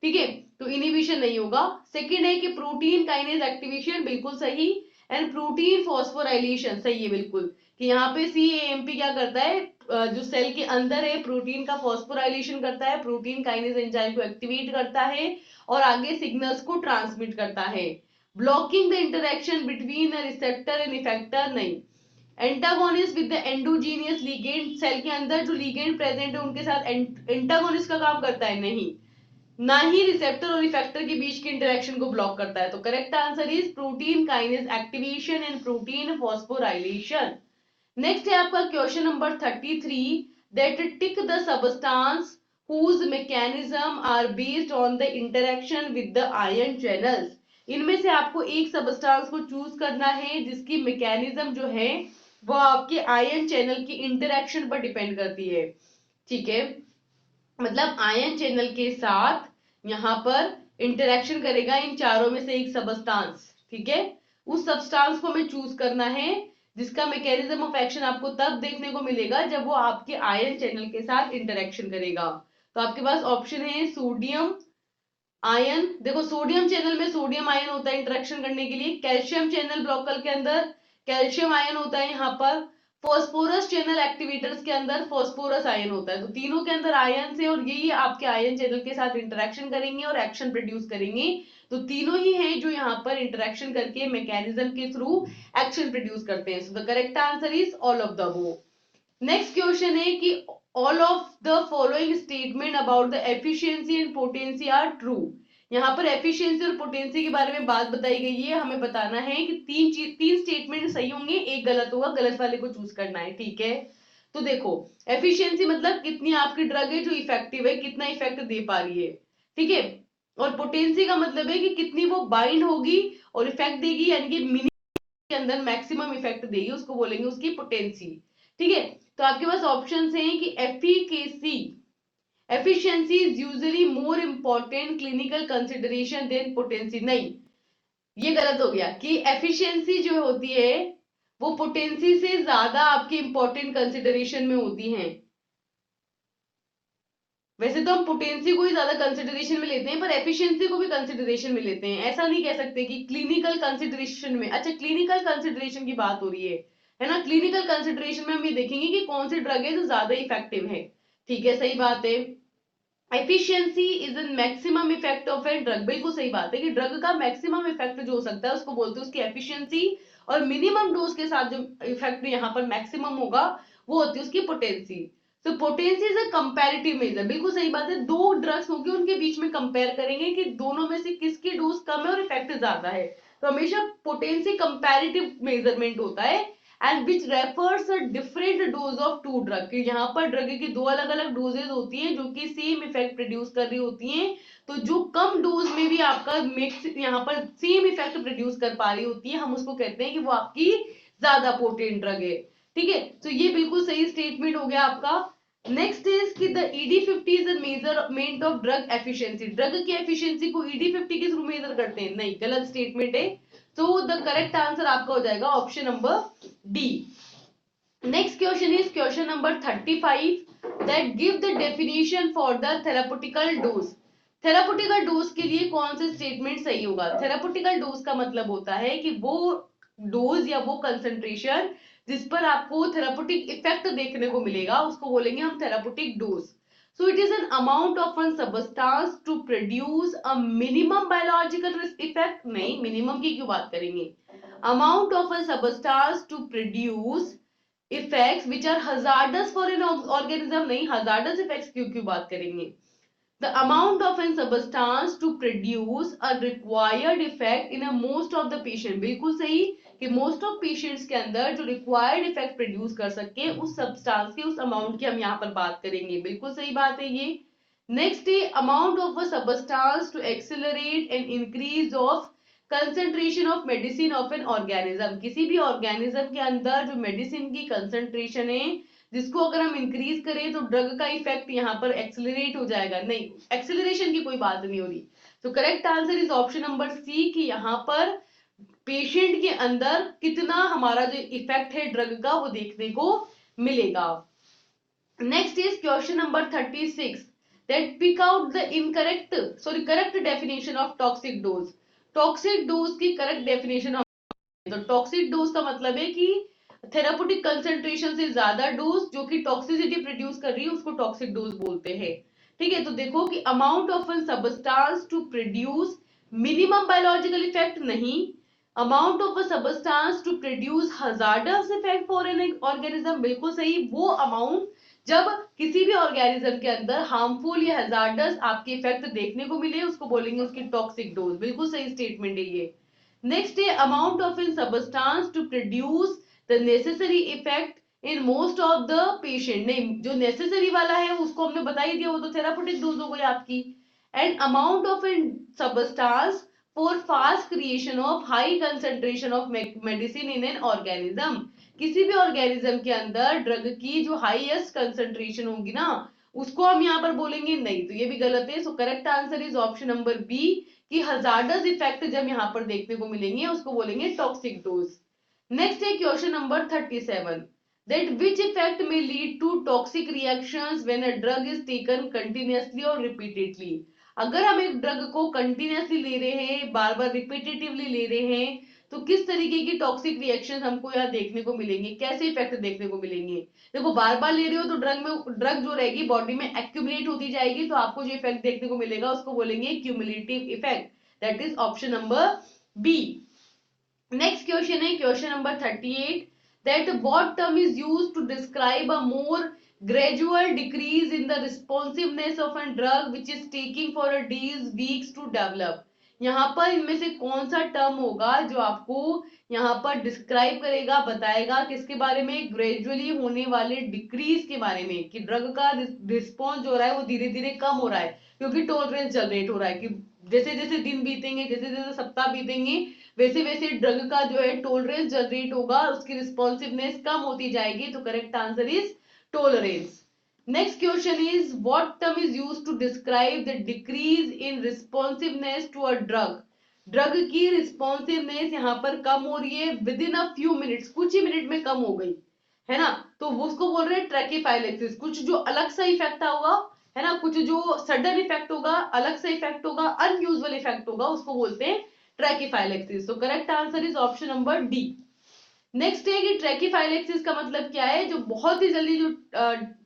ठीक है, तो इनिबिशन नहीं होगा। सेकंड है कि प्रोटीन काइनेज एक्टिवेशन, बिल्कुल सही, एंड प्रोटीन फॉस्फोराइलेशन, सही है बिल्कुल, कि यहाँ पे सीएएमपी क्या करता है, जो सेल के अंदर है प्रोटीन का फॉस्फोराइलेशन करता है, प्रोटीन काइनेज एंजाइम को एक्टिवेट करता है और आगे सिग्नल्स को ट्रांसमिट करता है। Blocking the interaction between a receptor and effector, नहीं। Antagonist with the endogenous ligand, cell के अंदर जो लिगेंड प्रेजेंट है उनके साथ एंटागोनिस्ट का काम करता है, नहीं। ना ही रिसेप्टर और इफेक्टर के बीच के इंटरेक्शन को ब्लॉक करता है। तो correct answer is protein kinase activation and protein phosphorylation. Next है आपका question number 33, that tick the substance whose mechanism are based on the interaction with the ion channels। इनमें से आपको एक सबस्टांस को चूज करना है जिसकी मैकेनिज्म जो है वो आपके आयन चैनल की इंटरेक्शन पर डिपेंड करती है। ठीक है, मतलब आयन चैनल के साथ यहाँ पर इंटरेक्शन करेगा इन चारों में से एक सबस्टांस, ठीक है, उस सबस्टांस को हमें चूज करना है जिसका मैकेनिज्म ऑफ एक्शन आपको तब देखने को मिलेगा जब वो आपके आयन चैनल के साथ इंटरेक्शन करेगा। तो आपके पास ऑप्शन है सोडियम आयन, देखो सोडियम चैनल में सोडियम आयन होता है इंटरेक्शन करने के लिए, कैल्शियम चैनल ब्लॉकर के अंदर कैल्शियम आयन होता है यहाँ पर, फॉस्फोरस चैनल एक्टिवेटर्स के अंदर फॉस्फोरस आयन होता है। तो तीनों के अंदर आयन से, और यही आपके आयन चैनल के साथ इंटरेक्शन करेंगे और एक्शन प्रोड्यूस करेंगे। तो तीनों ही हैं जो यहाँ पर इंटरेक्शन करके मैकेनिज्म के थ्रू एक्शन प्रोड्यूस करते हैं। So the correct answer is all of the above. Next question है कि all of the following statement about the efficiency and potency are true. यहाँ पर एफिशिएंसी और पोटेंसी के बारे में बात बताई गई है, हमें बताना है कि तीन स्टेटमेंट सही होंगे, एक गलत होगा, गलत वाले को चूज करना है। ठीक है, तो देखो, एफिशिएंसी मतलब कितनी आपकी ड्रग है जो इफेक्टिव है, कितना इफेक्ट दे पा रही है, ठीक है। और पोटेंसी का मतलब है कि कितनी वो बाइंड होगी और इफेक्ट देगी, यानी कि मिनिमम के अंदर मैक्सिमम इफेक्ट देगी, उसको बोलेंगे उसकी पोटेंसी, ठीक है। तो आपके पास ऑप्शंस हैं कि efficacy, efficiency is usually more important clinical consideration than potency. नहीं, ये गलत हो गया कि एफिशिएंसी जो होती है वो पोटेंसी से ज्यादा आपकी इंपॉर्टेंट कंसिडरेशन में होती हैं। वैसे तो हम पोटेंसी को ही ज्यादा कंसिडरेशन में लेते हैं, पर एफिशिएंसी को भी कंसिडरेशन में लेते हैं। ऐसा नहीं कह सकते कि क्लिनिकल कंसिडरेशन में। अच्छा, क्लिनिकल कंसिडरेशन की बात हो रही है ना। क्लिनिकल कंसिडरेशन में हम ये देखेंगे कि कौन सी ड्रग है जो ज्यादा इफेक्टिव है, ठीक है, सही बात है। Efficiency is an maximum effect of an drug, बिल्कुल सही बात है कि ड्रग का मैक्सिमम इफेक्ट जो हो सकता है उसको बोलते हैं उसकी एफिशिएंसी, और मिनिमम डोज के साथ जो इफेक्ट यहाँ पर मैक्सिमम होगा वो होती है उसकी पोटेंसी। तो potency is a comparative measure, बिल्कुल सही बात है। दो ड्रग्स होंगे उनके बीच में कंपेयर करेंगे कि दोनों में से किसकी डोज कम है और इफेक्ट ज्यादा है, तो हमेशा पोटेंसी कंपैरेटिव मेजरमेंट होता है, and which refers a different dose of two drug. यहाँ पर ड्रग की दो अलग अलग डोजेज होती हैं जो कि सेम इफेक्ट प्रोड्यूस कर रही होती हैं, तो जो कम डोज में भी आपका मिक्स यहाँ पर सेम इफेक्ट प्रोड्यूस कर पा रही होती है, हम उसको कहते हैं कि वो आपकी ज्यादा पोटेंट ड्रग है, ठीक है। तो ये बिल्कुल सही स्टेटमेंट हो गया आपका। नेक्स्ट इज कि the ED50 is a measurement of drug efficiency. Drug की एफिशिएंसी को ED50 के थ्रू मेजर करते हैं, नहीं, गलत स्टेटमेंट है। तो द करेक्ट आंसर आपका हो जाएगा option number D. Next question is question number 35, that give the definition for the therapeutical dose. Therapeutical dose के लिए कौन सा स्टेटमेंट सही होगा? थेरापेटिकल डोज का मतलब होता है कि वो डोज या वो कंसंट्रेशन जिस पर आपको थेरापेटिक इफेक्ट देखने को मिलेगा उसको बोलेंगे हम therapeutic dose. So it is an amount of one substance to produce a minimum biological effect। नहीं, मिनिमम की क्यों बात करेंगे? Amount of a substance to produce effects which are hazardous for an organism। नहीं, hazardous effects क्यों क्यों बात करेंगे? The amount of an substance to produce a required effect in a most of the patient, बिल्कुल सही कि most of patients के अंदर जो required effect produce कर सके उस substance की, उस amount की हम यहाँ पर बात करेंगे, बिल्कुल सही बात है ये। Next है amount of a substance to accelerate and increase of concentration of medicine of an organism। किसी भी organism के अंदर जो medicine की concentration है जिसको अगर हम इंक्रीज करें तो ड्रग का इफेक्ट यहाँ पर एक्सेलरेट हो जाएगा। नहीं, एक्सेलरेशन की कोई बात नहीं हो रही। तो correct answer is option number C कि यहाँ पर पेशेंट के अंदर कितना हमारा जो इफेक्ट है ड्रग का वो देखने को मिलेगा। Next is question number 36, that pick out the incorrect correct definition of toxic dose. Toxic dose की करेक्ट डेफिनेशन, तो टॉक्सिक डोज का मतलब है कि थेरापेटिक कंसंट्रेशन से ज्यादा डोज जो कि टॉक्सिसिटी प्रोड्यूस कर रही है उसको टॉक्सिक डोज बोलते हैं, ठीक है। तो देखो कि amount of an substance to produce minimum biological effect, नहीं, amount of a substance to produce hazardous effect for an organism, बिल्कुल सही। वो अमाउंट जब किसी भी ऑर्गेनिज्म के अंदर हार्मफुल या हजार्डस आपके इफेक्ट देखने को मिले उसको बोलेंगे उसकी टॉक्सिक डोज, बिल्कुल सही स्टेटमेंट है ये। नेक्स्ट है amount of in substance to produce the necessary effect in most of the patient. नहीं, जो नेसेसरी वाला है उसको हमने बता ही दिया, वो तो थेरापेटिक डोज हो गई आपकी। And amount of in substance for fast creation of high concentration of medicine in an organism. किसी भी ऑर्गेनिज्म के अंदर ड्रग की जो हाईएस्ट कंसेंट्रेशन होगी ना उसको हम यहाँ पर बोलेंगे, नहीं, तो ये भी गलत है। So correct answer is option number B कि हजार्डस इफेक्ट जब यहाँ पर देखने को मिलेंगे उसको बोलेंगे टॉक्सिक डोज। नेक्स्ट है question number 37, that which effect में lead to toxic reactions when a drug is taken continuously और रिपीटेडली। अगर हम एक ड्रग को कंटिन्यूअसली ले रहे हैं, बार बार रिपीटेटिवली ले रहे हैं, तो किस तरीके की टॉक्सिक रिएक्शन हमको यहाँ देखने को मिलेंगे, कैसे इफेक्ट देखने को मिलेंगे? देखो, बार बार ले रहे हो तो ड्रग जो रहेगी बॉडी में एक्यूमुलेट होती जाएगी, तो आपको जो इफेक्ट देखने को मिलेगा उसको बोलेंगे cumulative effect, that is option number B. Next question है question number 38, that what term is used to describe a more gradual decrease in the responsiveness of a drug which is taking for a days weeks to develop। यहाँ पर इनमें से कौन सा term होगा जो आपको यहाँ पर डिस्क्राइब करेगा, बताएगा किसके बारे में, ग्रेजुअली होने वाले डिक्रीज के बारे में, कि ड्रग का रिस्पॉन्स जो हो रहा है वो धीरे धीरे कम हो रहा है क्योंकि टॉलरेंस जनरेट हो रहा है, कि जैसे जैसे दिन बीतेंगे, जैसे जैसे सप्ताह बीतेंगे, वैसे वैसे ड्रग का जो है टॉलरेंस जनरेट होगा, उसकी रिस्पॉन्सिवनेस कम होती जाएगी। तो correct answer is tolerance. Next question is, what term is used to describe the decrease in responsiveness to a drug? Drug की रिस्पॉन्सिवनेस यहाँ पर कम हो रही है with in a few minutes, कुछ ही मिनट में कम हो गई है ना, तो वो उसको बोल रहे हैं ट्रैकीफाइलेक्सिस। कुछ जो अलग सा इफेक्ट होगा है ना, कुछ जो सडन इफेक्ट होगा, अलग सा इफेक्ट होगा, अनयूजुअल इफेक्ट होगा, उसको बोलते हैं ट्रैकीफाइलेक्सिस। तो correct answer is option number D. Next है कि ट्रैकीफाइलेक्सिस का मतलब क्या है, जो बहुत ही जल्दी जो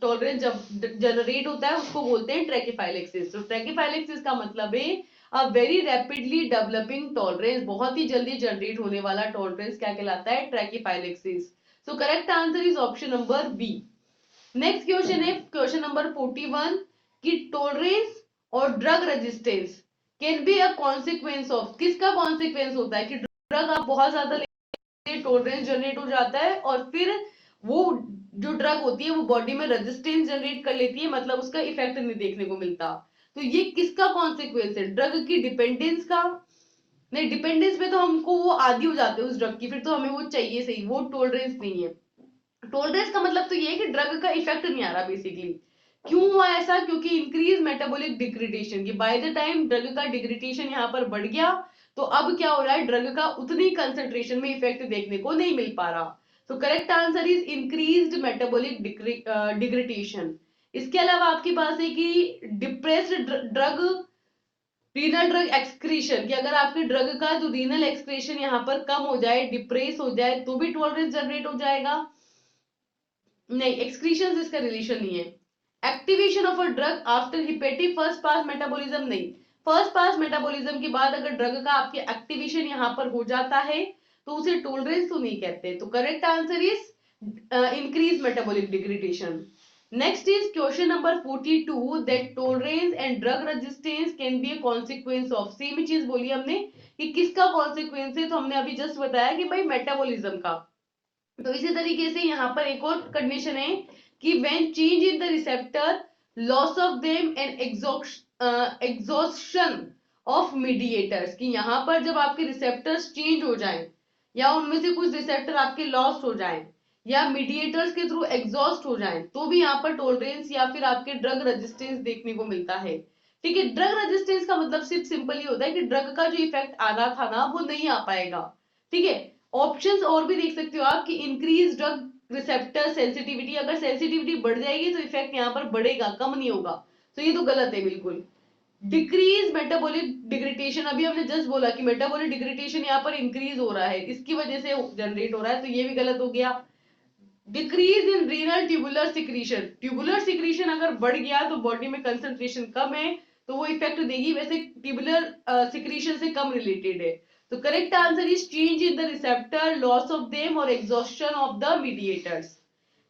टॉलरेंस जनरेट होता है उसको बोलते हैं ट्रैकीफाइलेक्सिस। तो ट्रैकीफाइलेक्सिस का मतलब है a very rapidly developing tolerance, बहुत ही जल्दी जनरेट होने वाला टॉलरेंस क्या कहलाता है, tachyphylaxis. So correct answer is option number B. Next question है क्वेश्चन नंबर 41 कि टॉलरेंस और drug resistance can be a consequence of, किसका कॉन्सिक्वेंस होता है कि ड्रग आप बहुत ज्यादा टॉलरेंस जनरेट हो जाता है और फिर वो जो ड्रग होती है वो बॉडी में रेजिस्टेंस जनरेट कर लेती है, मतलब उसका इफेक्ट नहीं देखने को मिलता। तो ये किसका कॉन्सिक्वेंस है, ड्रग की डिपेंडेंस का? नहीं, डिपेंडेंस में तो हमको वो आदी हो जाते हैं उस ड्रग की, फिर तो हमें वो चाहिए सही, वो टॉलरेंस नहीं है। टॉलरेंस का मतलब तो ये है कि ड्रग का इफेक्ट नहीं आ रहा बेसिकली। क्यों हुआ ऐसा? क्योंकि इंक्रीज मेटाबॉलिक डिग्रेडेशन, की बाय द टाइम ड्रग का डिग्रेडेशन यहाँ पर बढ़ गया, तो अब क्या हो रहा है, ड्रग का उतनी कंसंट्रेशन में इफेक्ट देखने को नहीं मिल पा रहा। तो correct answer is increased metabolic degradation. इसके अलावा आपके पास है कि depressed drug renal drug excretion, कि अगर आपके ड्रग का जो रीनल एक्सक्रीशन यहाँ पर कम हो जाए, डिप्रेस हो जाए, तो भी टॉलरेंस जनरेट हो जाएगा। नहीं, एक्सक्रीशन इसका रिलेशन नहीं है। Activation of a drug after hepatic first pass metabolism, नहीं, फर्स्ट पास मेटाबॉलिज्म के बाद अगर ड्रग का आपके एक्टिवेशन यहां पर हो जाता है तो उसे टॉलरेंस तो नहीं कहते। तो correct answer is increase metabolic degradation. Next is question number 42 that tolerance and drug resistance can be a consequence of, same चीज बोली हमने कि किसका कॉन्सिक्वेंस है, तो हमने अभी जस्ट बताया कि भाई मेटाबॉलिज्म का। तो इसी तरीके से यहाँ पर एक और कंडीशन है कि when change in the receptor, loss of them and exhaustion of mediators, कि यहाँ पर जब आपके रिसेप्टर्स चेंज हो जाएं या उनमें से कुछ रिसेप्टर आपके लॉस्ट हो जाएं या मीडिएटर्स के थ्रू एग्जॉस्ट हो जाएं, तो भी यहाँ पर टॉलरेंस या फिर आपके ड्रग रेजिस्टेंस देखने को मिलता है। ठीक है, ड्रग रेजिस्टेंस का मतलब सिर्फ सिंपल ही होता है कि ड्रग का जो इफेक्ट आना था ना वो नहीं आ पाएगा। ठीक है, ऑप्शंस और भी देख सकते हो आप कि इंक्रीज ड्रग रिसेप्टर सेंसिटिविटी, अगर सेंसिटिविटी बढ़ जाएगी तो इफेक्ट यहाँ पर बढ़ेगा, कम नहीं होगा। तो ये तो गलत है बिल्कुल। डिक्रीज मेटाबॉलिक डिग्रेडेशन, अभी हमने जस्ट बोला कि मेटाबॉलिक डिग्रेडेशन यहाँ पर इंक्रीज हो रहा है, इसकी वजह से जनरेट हो रहा है, तो ये भी गलत हो गया। Decrease in renal tubular secretion, tubular secretion अगर बढ़ गया तो बॉडी में कंसंट्रेशन कम है तो वो इफेक्ट देगी, वैसे ट्यूबुलर सिक्रीशन से कम रिलेटेड है। तो correct answer is change in the receptor, loss of them और exhaustion of the mediators.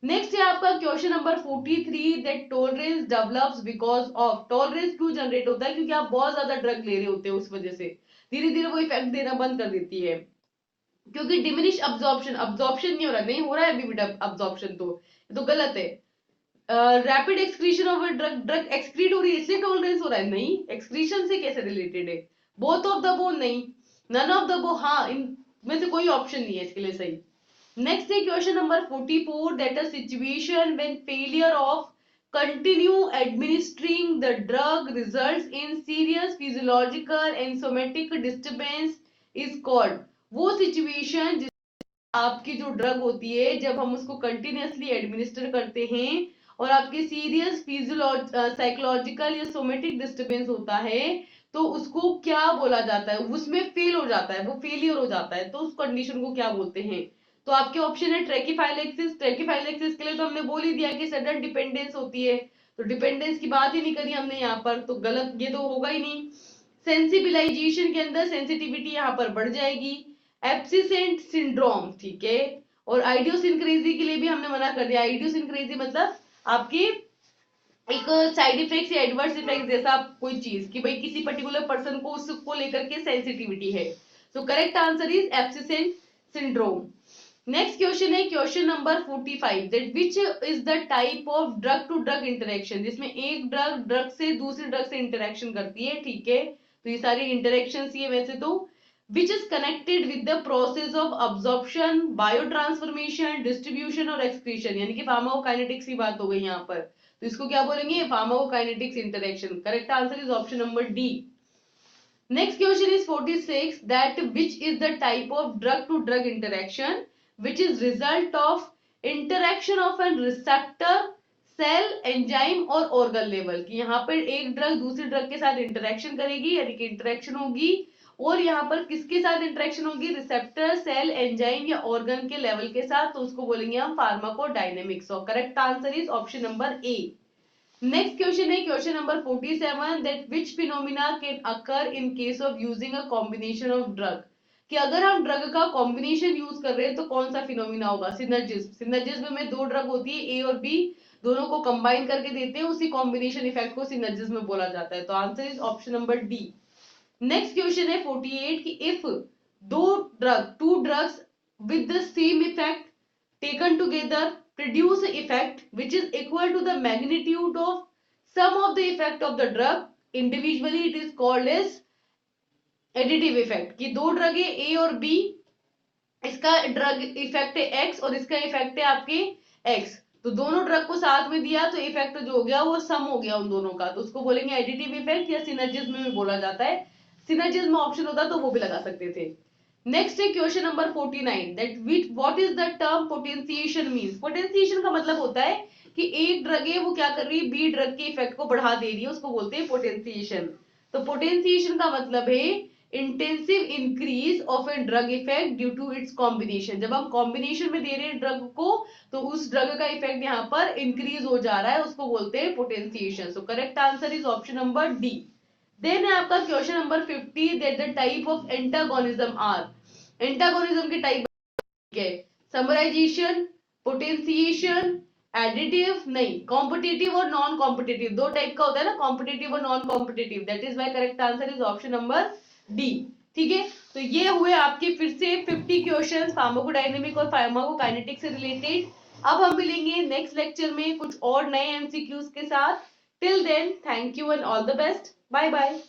Next है आपका question number 43 that tolerance develops because of, tolerance क्यों जनरेट होता है, क्योंकि आप बहुत ज्यादा ड्रग ले रहे होते हो, उस वजह से धीरे धीरे वो इफेक्ट देना बंद कर देती है। क्योंकि डिमिनिश अब्जॉर्प्शन, अब्जॉर्प्शन नहीं हो रहा, नहीं हो रहा है अभी भी अब्जॉर्प्शन, तो गलत है। Rapid excretion of drug, drug excrete हो रही है इसलिए टॉलरेंस हो रहा है, नहीं, एक्सक्रीशन से कैसे रिलेटेड है? बोथ ऑफ द बो, नहीं, नन ऑफ द बो, हाँ, इन में से कोई ऑप्शन नहीं है इसके लिए सही। नेक्स्ट है question number 44 that a situation when failure of continue administering the drug results in serious physiological and somatic disturbance is called, वो सिचुएशन आपकी जो ड्रग होती है जब हम उसको कंटिन्यूअसली एडमिनिस्टर करते हैं और आपके सीरियस साइकोलॉजिकल या सोमेटिक डिस्टरबेंस होता है, तो उसको क्या बोला जाता है, उसमें फेल हो जाता है, वो फेलियर हो जाता है, तो उस कंडीशन को क्या बोलते हैं? तो आपके ऑप्शन है ट्रैकीफाइलेक्सिस, ट्रैकीफाइलेक्सिस के लिए तो हमने बोल ही दिया कि सडन डिपेंडेंस होती है, तो डिपेंडेंस की बात ही नहीं करी हमने यहाँ पर, तो गलत, ये तो होगा ही नहीं। सेंसिबिलाइजेशन के अंदर सेंसिटिविटी यहाँ पर बढ़ जाएगी। एब्सिसेंट सिंड्रोम, ठीक है, और आइडियोसिंक्रेसी के लिए भी हमने मना कर दिया। आइडियोसिंक्रेसी मतलब आपकी एक साइड इफेक्ट या एडवर्स इफेक्ट जैसा कोई चीज कि भाई किसी पर्टिकुलर पर्सन को उसको लेकर के सेंसिटिविटी है। So correct answer is abstinence syndrome. Next question है question number 45 that which is the type of drug to drug interaction, जिसमें एक ड्रग ड्रग से दूसरी ड्रग से इंटरेक्शन करती है, ठीक है, तो ये सारी इंटरेक्शंस ही है वैसे तो। Which is connected with the process of absorption, biotransformation, distribution और एक्सक्रीशन, यानी कि फार्माकोकाइनेटिक्स की बात हो गई यहाँ पर, तो इसको क्या बोलेंगे, pharmacokinetics interaction. Correct answer is option number D. Next question is 46 that which is the type of drug to drug interaction which is result of interaction of an receptor cell enzyme और organ level, कि यहाँ पर एक drug दूसरी drug के साथ interaction करेगी यानी कि इंटरेक्शन होगी, और यहाँ पर किसके साथ इंटरेक्शन होगी, रिसेप्टर सेल एंजाइम या ऑर्गन के लेवल के साथ, तो उसको बोलेंगे हम फार्माकोडायनेमिक्स। और correct answer is option number A. Next question है question number 47 that which phenomena can occur in case of using a combination of drug, कि अगर हम ड्रग का कॉम्बिनेशन यूज कर रहे हैं तो कौन सा फिनोमिना होगा, सिनर्जिज्म। सिनर्जिज्म में दो ड्रग होती है ए और बी, दोनों को कंबाइन करके देते हैं, उसी कॉम्बिनेशन इफेक्ट को सिनर्जिज्म में बोला जाता है, तो answer is option number D. Next question है 48 कि if two drugs with the same effect taken together produce an effect which is equal to the magnitude of sum of the effect of the drug individually, it is called as additive effect। कि दो drug है ए और B, इसका drug effect है x और इसका effect है आपके एक्स, तो दोनों ड्रग को साथ में दिया तो इफेक्ट जो हो गया वो सम हो गया उन दोनों का, तो उसको बोलेंगे एडिटिव इफेक्ट या सिनर्जिज्म में भी बोला जाता है। सिनर्जिज्म ऑप्शन होता तो वो भी लगा सकते थे। नेक्स्ट है question number 49 that which what is the term potentiation means. Potentiation का मतलब होता है कि एक ड्रग है वो क्या कर रही है, बी ड्रग के इफेक्ट को बढ़ा दे रही है, उसको बोलते हैं पोटेंशिएशन। तो पोटेंशिएशन का मतलब है intensive increase of a drug effect due to its combination. जब हम कॉम्बिनेशन में दे रहे हैं ड्रग को तो उस ड्रग का इफेक्ट यहाँ पर इंक्रीज हो जा रहा है, उसको बोलते हैं potentiation. So correct answer is option number D. Then है आपका question number 50 that the type of antagonism are. Antagonism के टाइप है समराइजेशन, पोटेंशिएशन, एडिटिव, नहीं कॉम्पिटिटिव और नॉन कॉम्पिटिटिव, दो टाइप का होता है ना, कॉम्पिटिटिव और non competitive, that is my correct answer is option number D. ठीक है, तो ये हुए आपके फिर से 50 क्वेश्चंस फार्माकोडायनेमिक और फार्माकोकाइनेटिक्स से रिलेटेड। अब हम मिलेंगे नेक्स्ट लेक्चर में कुछ और नए एमसीक्यूज के साथ। Till then thank you and all the best, bye bye.